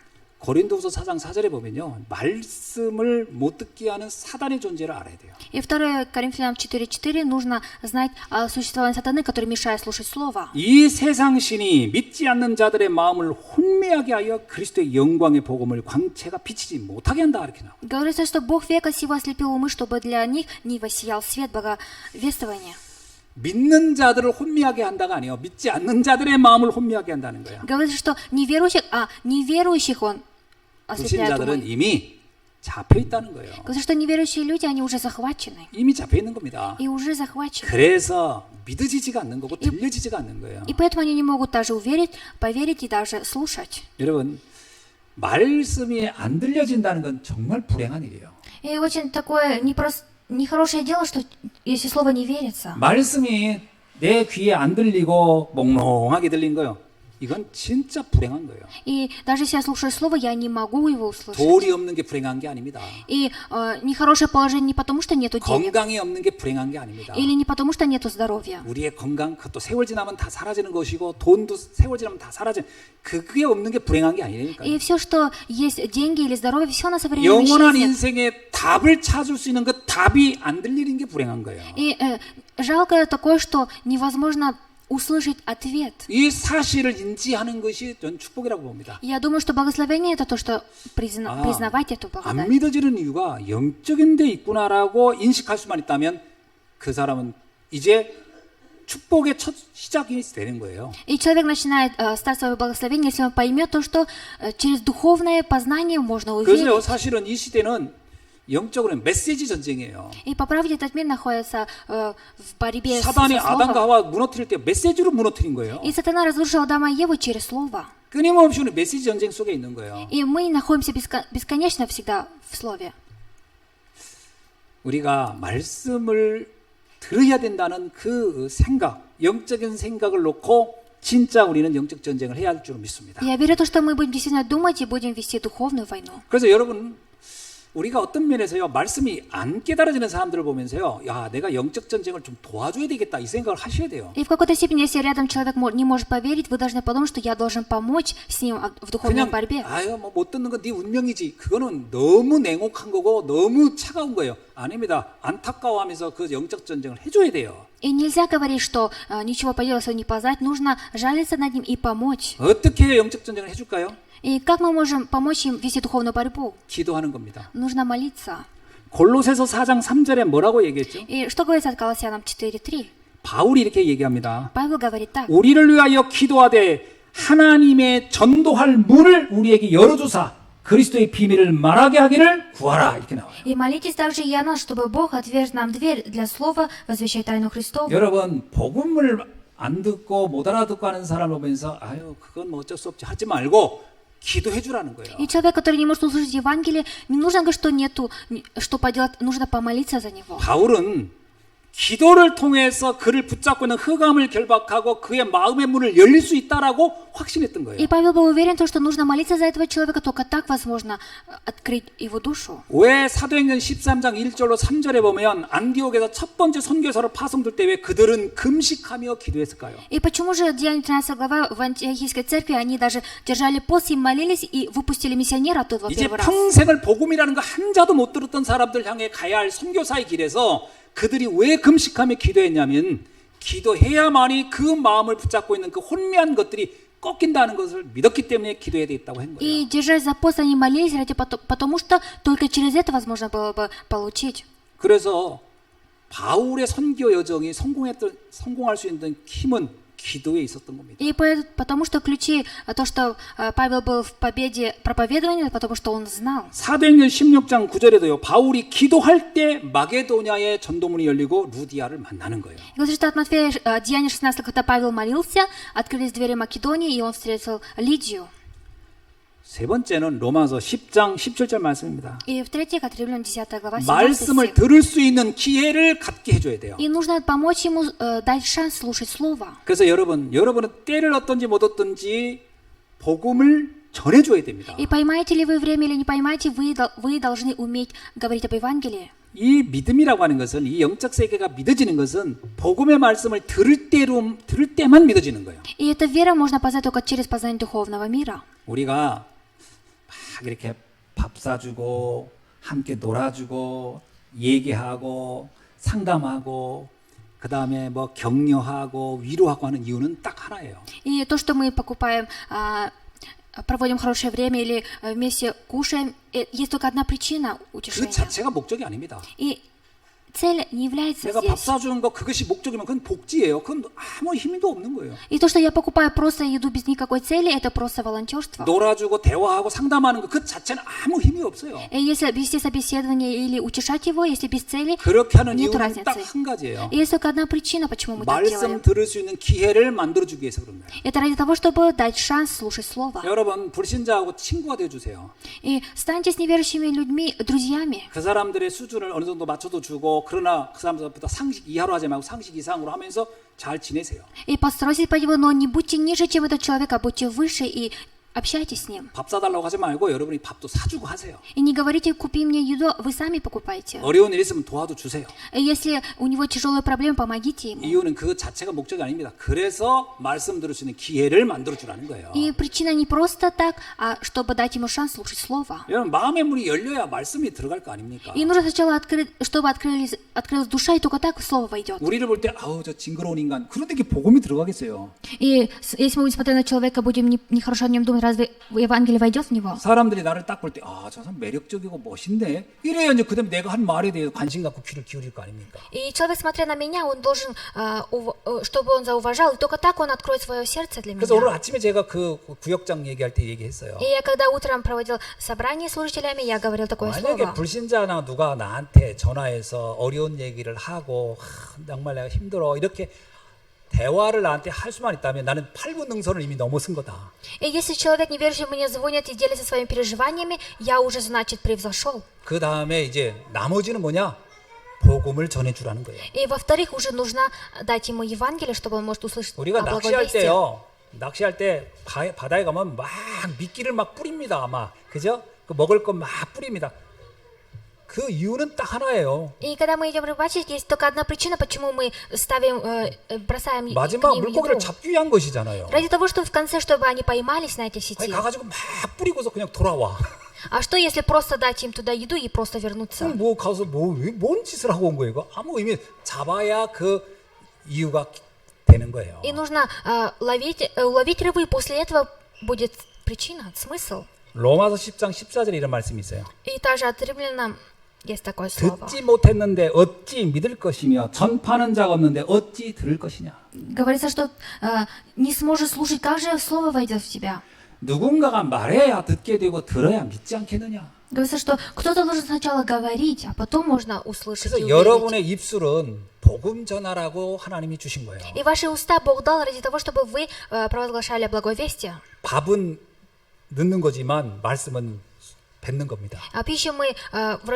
고린도후서 4장 4절에 보면요. 말씀을 못 듣게 하는 사단의 존재를 알아야 돼요. И 2 Коринфянам 4:4 нужно знать о существовании сатаны, который мешает слушать слово. 이 세상 신이 믿지 않는 자들의 마음을 혼미하게 하여 그리스도의 영광의 복음을 광채가 비치지 못하게 한다 이렇게 나와요. Говорится, что Бог века сего ослепил умы, чтобы для них не воссиял свет боговествования. 믿는 자들을 혼미하게 한다가 아니에요. 믿지 않는 자들의 마음을 혼미하게 한다는 거예요. Говорится, что неверующих он ослепляет 불신자들은 умы. 이미 잡혀 있다는 거예요. Говорится, что неверующие люди, они уже захвачены. 이미 잡혀 있는 겁니다. И уже захвачены. 그래서 믿어지지가 않는 거고 들려지지가 않는 거예요. И поэтому они не могут даже поверить и даже слушать. 여러분 말씀이 안 들려진다는 건 정말 불행한 일이에요. И очень такое нехорошее дело, что если слово не верится. 말씀이 내 귀에 안 들리고 몽롱하게 들린 거요. 이건 진짜 불행한 거예요. И даже если я слушаю слово, я не могу его услышать. 돌이 없는 게 불행한 게 아닙니다. И нехорошее положение не потому, что нету денег. 건강이 없는 게 불행한 게 아닙니다. Или не потому, что нету здоровья. 우리의 건강 그것도 세월 지나면 다 사라지는 것이고 돈도 세월 지나면 다 사라지는 그게 없는 게 불행한 게 아니니까. И все, что есть деньги или здоровье, все на со временем 영원한 исчезнет. 인생의 답을 찾을 수 있는 그 답이 안 들리는 게 불행한 거예요. И жалко такое, что невозможно услышать ответ. 이 사실을 인지하는 것이 전 축복이라고 봅니다. Я думаю, что благословение это то, что признавать эту 안 благодать. 믿어지는 이유가 영적인 데 있구나라고 인식할 수만 있다면 그 사람은 이제 축복의 첫 시작이 되는 거예요. И человек начинает стать свое благословение, если он поймет то, что через духовное познание можно 그래서 увидеть. 사실은 이 시대는 영적으로는 메시지 전쟁이에요. И по правде этот мир находится в борьбе со 사단이 아담과 словом. 하와 무너뜨릴 때 메시지로 무너뜨린 거예요. И сатана разрушил Адама и Еву через слово. 끊임없이 우리 메시지 전쟁 속에 있는 거예요. И мы находимся бесконечно всегда в слове. 우리가 말씀을 들어야 된다는 그 생각, 영적인 생각을 놓고 진짜 우리는 영적 전쟁을 해야 할 줄 믿습니다. Я верю в то, что мы будем действительно думать и будем вести духовную войну. 그래서 여러분 우리가 어떤 면에서요 말씀이 안 깨달아지는 사람들을 보면서요 야 내가 영적 전쟁을 좀 도와줘야 되겠다 이 생각을 하셔야 돼요. И в какой-то степени, если рядом человек не может поверить, вы должны подумать, что я должен помочь с ним в духовной 그냥 борьбе. 아유 뭐 못 듣는 건 네 운명이지 그거는 너무 냉혹한 거고 너무 차가운 거예요. 아닙니다. 안타까워하면서 그 영적 전쟁을 해줘야 돼요. И нельзя говорить, что ничего поделать, не познать, нужно жалиться над ним и помочь. 어떻게 영적 전쟁을 해줄까요? И как мы можем помочь им вести духовную борьбу? 기도하는 겁니다. Нужно молиться. 골로새서 4장 3절에 뭐라고 얘기했죠? И что говорится от Колоссянам 4:3? 바울이 이렇게 얘기합니다. Павел говорит так. 우리를 위하여 기도하되 하나님의 전도할 문을 우리에게 열어주사 그리스도의 비밀을 말하게 하기를 구하라 이렇게 나와요. И молитесь также и о нас, чтобы Бог отверг нам дверь для слова, возвещать тайну Христову. 여러분 복음을 안 듣고 못 알아듣고 하는 사람을 보면서 아유 그건 뭐 어쩔 수 없지 하지 말고 기도해 주라는 거예요. И человек, который не может услышать Евангелие, не нужно говорить, что нету, что поделать, нужно помолиться за него. 바울은 기도를 통해서 그를 붙잡고 있는 흑암을 결박하고 그의 마음의 문을 열릴 수 있다라고 확신했던 거예요. И Павел был уверен, что нужно молиться за этого человека, только так возможно открыть его душу. 왜 사도행전 13장 1절로 3절에 보면 안디옥에서 첫 번째 선교사로 파송될 때 왜 그들은 금식하며 기도했을까요? И почему же Деяния 13 глава в Антиохийской церкви они даже держали пост и молились и выпустили миссионера оттуда в 이제 первый раз? 평생을 복음이라는 거 한 자도 못 들었던 사람들 향해 가야 할 선교사의 길에서 그들이 왜 금식하며 기도했냐면 기도해야만이 그 마음을 붙잡고 있는 그 혼미한 것들이 꺾인다는 것을 믿었기 때문에 기도해야 되겠다고 한 거예요. И держась за пост, они молились, потому что только через это возможно было бы получить. 그래서 바울의 선교 여정이 성공할 수 있는 힘은 기도에 있었던 겁니다. И потому что ключи, то, что Павел был в победе проповедования, потому что он знал. 사도행전 16장 9절에도요. 바울이 기도할 때 마게도냐의 전도문이 열리고 루디아를 만나는 거예요. И говорит, что от Матфея, Деяния 16, когда Павел молился, открылись двери Македонии, и он встретил Лидию. 세 번째는 로마서 10장 17절 말씀입니다. И в-третьих, от Римлян 10 глава 17 말씀을 стих. 들을 수 있는 기회를 갖게 해줘야 돼요. И нужно помочь ему дать шанс слушать Слово. 그래서 여러분은 때를 얻든지 못 얻든지 복음을 전해줘야 됩니다. И поймаете ли вы время или не поймаете, вы должны уметь говорить об Евангелии. 이 믿음이라고 하는 것은 이 영적 세계가 믿어지는 것은 복음의 말씀을 들을 때만 믿어지는 거예요. И эта вера можно познать только через познание духовного мира. 우리가 막 이렇게 밥 사주고 함께 놀아주고 얘기하고 상담하고 그 다음에 뭐 격려하고 위로하고 하는 이유는 딱 하나예요. И то, что мы покупаем, проводим хорошее время или вместе кушаем, есть только одна причина 그 утешения. 자체가 목적이 아닙니다. И цель не является 내가 밥 здесь. 사주는 거 그것이 목적이면 그건 복지예요. 그건 아무 힘도 없는 거예요. И то, что я покупаю просто еду без никакой цели, это просто волонтерство. 놀아주고 대화하고 상담하는 거 그 자체는 아무 힘이 없어요. И если вести собеседование или утешать его, если без цели, 그렇게 하는 нет 이유는 딱 разницы. 한 가지예요. И есть только одна причина, почему мы так 말씀 делаем. 들을 수 있는 기회를 만들어주기 위해서 그런 거예요. Это ради того, чтобы дать шанс слушать Слово. 여러분 불신자하고 친구가 되어주세요. И станьте с неверующими людьми друзьями. 그 사람들의 수준을 어느 정도 맞춰도 주고 그러나 그 사람들보다 상식 이하로 하지 말고 상식 이상으로 하면서 잘 지내세요. И постарайтесь по него, но не будьте ниже, чем этот человек, а будьте выше и общайтесь с ним. 밥 사달라고 하지 말고 여러분이 밥도 사주고 하세요. И не говорите, купи мне еду, вы сами покупайте. 어려운 일 있으면 도와도 주세요. И если у него тяжелая проблема, помогите ему. 이유는 그 자체가 목적이 아닙니다. 그래서 말씀 들을 수 있는 기회를 만들어 주라는 거예요. И причина не просто так, а чтобы дать ему шанс слушать Слово. 여러분 마음의 문이 열려야 말씀이 들어갈 거 아닙니까? И нужно сначала открыть, чтобы открылась душа, и только так Слово войдет. 우리를 볼 때 아우 저 징그러운 인간 그런데 이게 복음이 들어가겠어요. И если мы будем смотреть на человека, будем нехорошо о нем думать, разве Евангелие войдет в него? 사람들이 나를 딱 볼 때 아 저 사람 매력적이고 멋있네 이래야 이제 그다음에 내가 한 말에 대해서 관심 갖고 귀를 기울일 거 아닙니까? И человек, смотря на меня, он должен, чтобы он зауважал, и только так он откроет свое сердце для 그래서 오늘 меня. 아침에 제가 그 구역장 얘기할 때 얘기했어요. И я когда утром проводил собрание с служителями, я говорил такое 만약에 слово. 불신자나 누가 나한테 전화해서 어려운 얘기를 하고 정말 내가 힘들어 이렇게 대화를 나한테 할 수만 있다면 나는 8분 능선을 이미 넘어선 거다. И если человек неверующий мне звонит и делится своими переживаниями, я уже, значит, превзошел. 그 다음에 이제 나머지는 뭐냐? 복음을 전해주라는 거예요. И во-вторых, уже нужно дать ему Евангелие, чтобы он может услышать 우리가 о 낚시할 благовестии. 때요. 낚시할 때 바다에 가면 막 미끼를 막 뿌립니다. 아마 그죠? 그 먹을 거 막 뿌립니다. 그 이유는 딱 하나예요. И когда мы идем рыбачить, есть только одна причина, почему мы ставим, бросаем к 마지막 ним 물고기를 еду. 잡기 위한 것이잖아요. Ради того, чтобы в конце, чтобы они поймались на эти 아니, сети. 가가지고 막 뿌리고서 그냥 돌아와. А что, если просто дать им туда еду и просто вернуться? 그럼 뭐 가서 뭔 짓을 하고 온 거예요? 이거? 아무 의미 잡아야 그 이유가 되는 거예요. И нужно уловить рыбу, и после этого будет причина, смысл. 로마서 10장 14절에 이런 말씀이 있어요. И также от римлянам есть такое слово. 듣지 못했는데 어찌 믿을 것이며 전파하는 자가 없는데 어찌 들을 것이냐. Говорится, что не сможешь слушать, как же слово войдет в тебя. 누군가가 말해야 듣게 되고 들어야 믿지 않겠느냐. Говорится, что кто-то должен сначала говорить, а потом можно услышать 그래서 и увидеть. 여러분의 입술은 복음 전하라고 하나님이 주신 거예요. И ваши уста Бог дал ради того, чтобы вы провозглашали благовестие. 밥은 넣는 거지만 말씀은 뱉는 겁니다. А пищу мы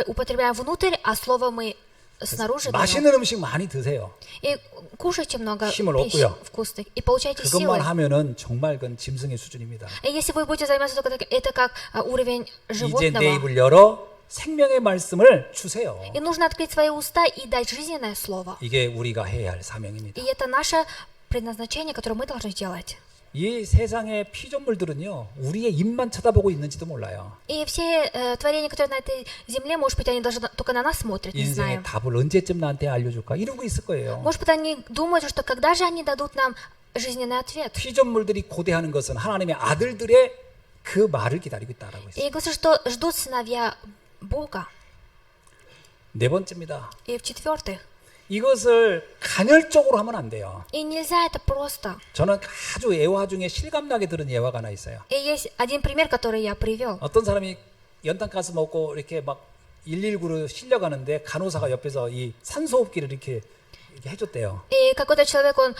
употребляем внутрь, а слово мы снаружи даем. 맛있는 음식 많이 드세요. И кушайте много 힘을 пищи 얻고요. вкусных, и получайте силы. 그것만 하면은 정말 그건 짐승의 수준입니다. И если вы будете заниматься только это как уровень 이제 내 животного, 입을 열어 생명의 말씀을 주세요. и нужно открыть свои уста и дать жизненное слово. 이게 우리가 해야 할 사명입니다. И это наше предназначение, которое мы должны делать. 이 세상의 피조물들은요, 우리의 입만 쳐다보고 있는지도 몰라요. И все творения, которые на этой земле, может быть, они даже только на нас смотрят, не 인생의 знаем. 답을 언제쯤 나한테 알려줄까 이러고 있을 거예요. Может быть, они думают, что когда же они дадут нам жизненный ответ. 피조물들이 고대하는 것은 하나님의 아들들의 그 말을 기다리고 있다라고 И 있어요. говорится, что ждут сыновья Бога. 네 번째입니다. И в-четвертых, 이것을 간헐적으로 하면 안 돼요. и нельзя это просто. 저는 아주 예화 중에 실감나게 들은 예화가 하나 있어요. И есть один пример, который я привел. 어떤 사람이 연탄가스 먹고 이렇게 막 119로 실려가는데 간호사가 옆에서 이 산소호흡기를 이렇게 해줬대요. И какой-то человек, он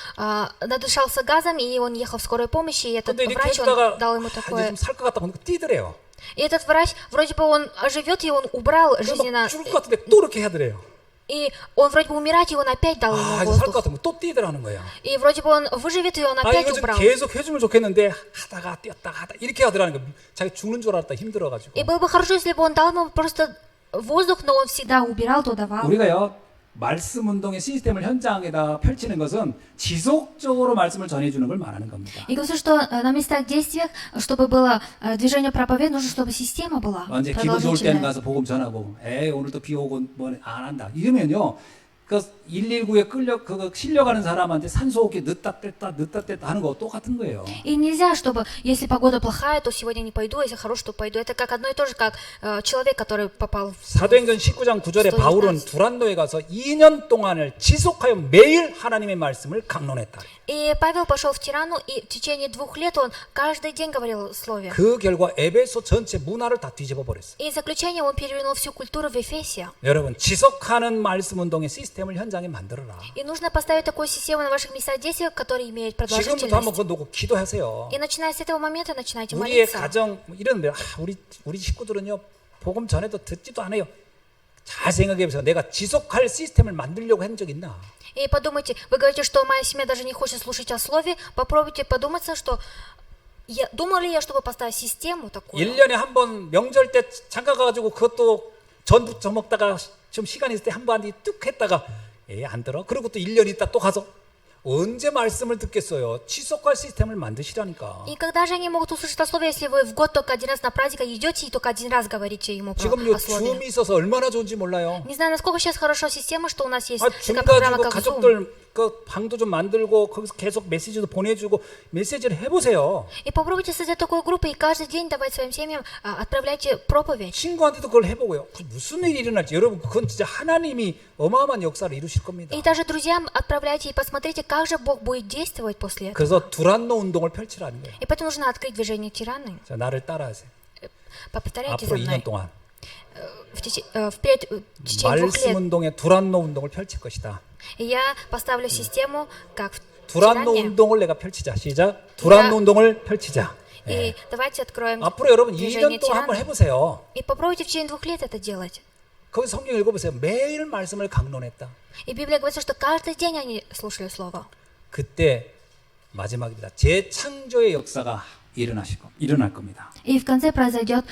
надышался газом, и он ехал в скорой помощи, и этот 근데 이렇게 врач, он 해주다가 дал ему 이제 такое. 좀 살 것 같다 보니까 뛰더래요. И этот врач, вроде бы он оживет, и он убрал 그래서 жизненно... 막 죽을 것 같은데 또 이렇게 하더래요. И он вроде бы умирать, и он опять дал ему 이제 살 것 воздух. 같으면 또 뛰더라는 거예요. И вроде бы он выживет, и он опять 이거 좀 убрал. 계속 해주면 좋겠는데 하다가 뛰었다가 하다 이렇게 하더라는 거예요. 자기 죽는 줄 알았다 힘들어가지고. И было бы хорошо, если бы он дал ему просто воздух, но он всегда убирал, то давал. 우리가요 말씀 운동의 시스템을 현장에다 펼치는 것은 지속적으로 말씀을 전해주는 걸 말하는 겁니다. И говорится, что на местах действиях, чтобы было движение проповеди, нужно, чтобы система была 언제 기분 좋을 때는 продолжительная. 가서 복음 전하고, 오늘도 비 오고 뭐 안 한다 이러면요. 그 119에 실려가는 사람한테 산소호흡기 넣다 뗐다 하는 거 똑같은 거예요. И нельзя, чтобы, если погода плохая, то сегодня не пойду, если хорошая, то пойду. Это как одно и то же, как человек, который попал в... 사도행전 19장 9절에 바울은 두란노에 가서 2년 동안을 지속하여 매일 하나님의 말씀을 강론했다. И Павел пошел в Тирану, и в течение 2 лет он каждый день говорил о слове. 그 결과 에베소 전체 문화를 다 뒤집어 버렸어요. И в заключение он перевернул всю культуру в Эфесе. 여러분 지속하는 말씀 운동의 시스템을 현장에 만들어라. И нужно поставить такую систему на ваших местах действия, которая имеет 지금부터 한번 продолжительность. 그거 놓고 기도하세요. И начиная с этого момента начинайте 우리의 молиться. 가정 이런데 우리 식구들은요 복음 전에도 듣지도 않아요. 잘 생각해보세요. 내가 지속할 시스템을 만들려고 한 적 있나? И подумайте, вы говорите, что моя семья даже не хочет слушать о слове. Попробуйте подуматься, что думал ли я, чтобы поставить систему такую? 1년에 한 번 명절 때 잠깐 가가지고 그것도 전부 저먹다가 좀 시간 있을 때 한 번 뚝 했다가 안 들어? 그리고 또 1년 있다 또 가서 언제 말씀을 듣겠어요? 지속할 시스템을 만드시라니까. И когда же они могут услышать о слове, если вы в год только один раз на праздник идете и только один раз говорите ему 지금요 о слове? 줌이 있어서 얼마나 좋은지 몰라요. Не знаю, насколько сейчас хорошо система, что у нас есть 줌 такая программа, 가지고 как Zoom. 가족들 그 방도 좀 만들고 거기서 계속 메시지도 보내주고 메시지를 해보세요. И попробуйте создать такую группу и каждый день давать своим семьям, отправляйте проповедь. 친구한테도 그걸 해보고요. 무슨 일이 일어날지 여러분 그건 진짜 하나님이 어마어마한 역사를 이루실 겁니다. И даже друзьям отправляйте и посмотрите, как же Бог будет действовать после этого. 그래서 두란노 운동을 펼치라는 거예요. И поэтому нужно открыть движение тираны. 자, 나를 따라하세요. Повторяйте за 앞으로 2년 мной. 동안 Вперед в течение 2 말씀 лет. 운동의 두란노 운동을 펼칠 것이다. И я поставлю систему, как в 두란노 тиране. 운동을 내가 펼치자. 시작. 두란노 운동을 펼치자. И давайте откроем 앞으로 여러분 движение 2년 동안 한번 тираны. 해보세요. И попробуйте в течение 2 лет это делать. 거기 성경 읽어보세요. 매일 말씀을 강론했다. И Библия говорит, что каждый день они слушали Слово. 그때 마지막입니다. 재창조의 역사가 일어날 겁니다. И в конце произойдет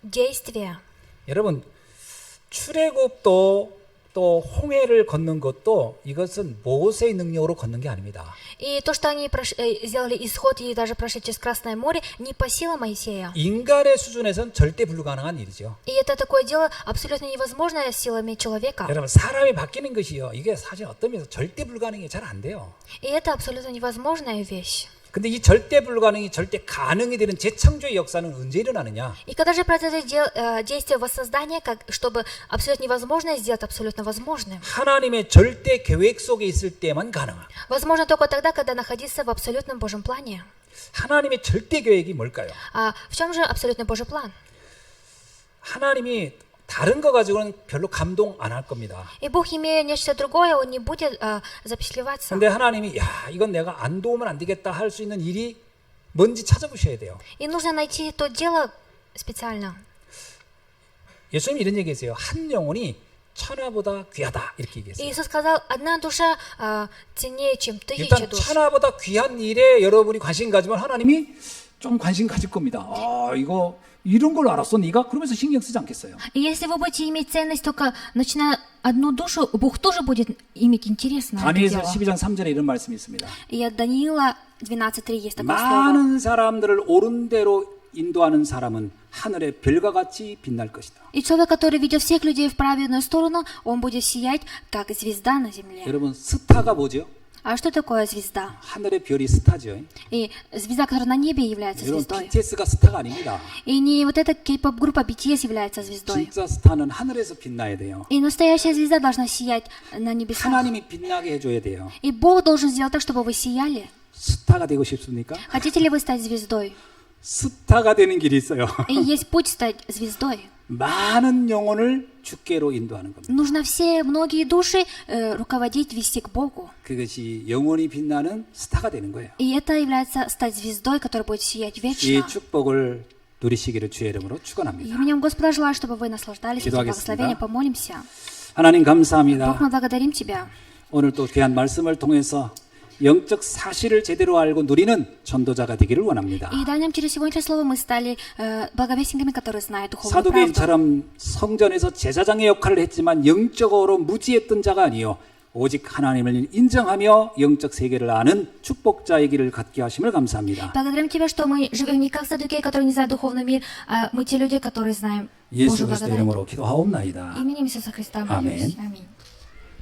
действие. 여러분 출애굽도 또 홍해를 걷는 것도 이것은 모세의 능력으로 걷는 게 아닙니다. И то, что они сделали исход и даже прошли через Красное море, не по силам Моисея. 인간의 수준에선 절대 불가능한 일이죠. И это такое дело абсолютно невозможное силами человека. 여러분 사람이 바뀌는 것이요. 이게 사실 어떤 면에서 절대 불가능이 잘 안 돼요. И это абсолютно невозможная вещь. 근데 이 절대 불가능이 절대 가능이 되는 재창조의 역사는 언제 일어나느냐? И когда же произойдет действие воссоздания, чтобы абсолютно невозможное сделать абсолютно возможным? 하나님의 절대 계획 속에 있을 때만 가능한. Возможно только тогда, когда находиться в абсолютном Божьем плане. 하나님의 절대 계획이 뭘까요? А в чем же абсолютный Божий план? 하나님이 다른 거 가지고는 별로 감동 안 할 겁니다. И Бог, имея нечто другое, Он не будет запечатлеваться. 근데 하나님이 이건 내가 안 도우면 안 되겠다 할 수 있는 일이 뭔지 찾아보셔야 돼요. И нужно найти то дело специально. 예수님이 이런 얘기했어요. 한 영혼이 천하보다 귀하다 이렇게 얘기했어요. Иисус сказал, одна душа ценнее, чем тысяча 일단 душ. 천하보다 귀한 일에 여러분이 관심 가지면 하나님이 좀 관심 가질 겁니다. 이거 이런 걸 알았어 네가? 그러면서 신경 쓰지 않겠어요. И если вы будете иметь ценность только начиная одну душу, Бог тоже будет иметь интерес на это 다니엘서 дело. 12장 3절에 이런 말씀이 있습니다. И от Даниила 12.3 есть такое слово. 많은 사람들을 옳은 대로 인도하는 사람은 하늘의 별과 같이 빛날 것이다. И человек, который ведет всех людей в праведную сторону, он будет сиять, как звезда на земле. 여러분 스타가 뭐죠? А что такое звезда? 하늘의 별이 스타죠. И звезда, которая на небе, является 여러분 звездой. BTS가 스타가 아닙니다. И не вот эта кей-поп-группа BTS является звездой. 진짜 스타는 하늘에서 빛나야 돼요. И настоящая звезда должна сиять на небесах. 하나님이 빛나게 해줘야 돼요. И Бог должен сделать так, чтобы вы сияли. 스타가 되고 싶습니까? Хотите ли вы стать звездой? 스타가 되는 길이 있어요. И есть путь стать звездой. 많은 영혼을 주께로 인도하는 겁니다. Нужно все, многие души руководить, вести к Богу. 그것이 영원히 빛나는 스타가 되는 거예요. И это является стать звездой, которая будет сиять 이 вечно. 축복을 누리시기를 주의 이름으로 축원합니다. Именем Господа желаю, чтобы вы наслаждались этим 기도하겠습니다. благословением. Помолимся. 하나님 Бог, 감사합니다. мы благодарим Тебя. 오늘 또 귀한 말씀을 통해서 영적 사실을 제대로 알고 누리는 전도자가 되기를 원합니다. И дай нам через сегодняшнее слово мы стали благовестниками, которые знают духовную правду. 사도계인처럼 성전에서 제사장의 역할을 했지만 영적으로 무지했던 자가 아니요 오직 하나님을 인정하며 영적 세계를 아는 축복자의 길을 갖게 하심을 감사합니다. Благодарим Тебя, что мы живем не как садукеи, которые не знают духовный мир, а мы те люди, которые знаем 예수 Божью 그리스도 благодать. 이름으로 기도하옵나이다. Именем Иисуса Христа молимся. Аминь. Аминь.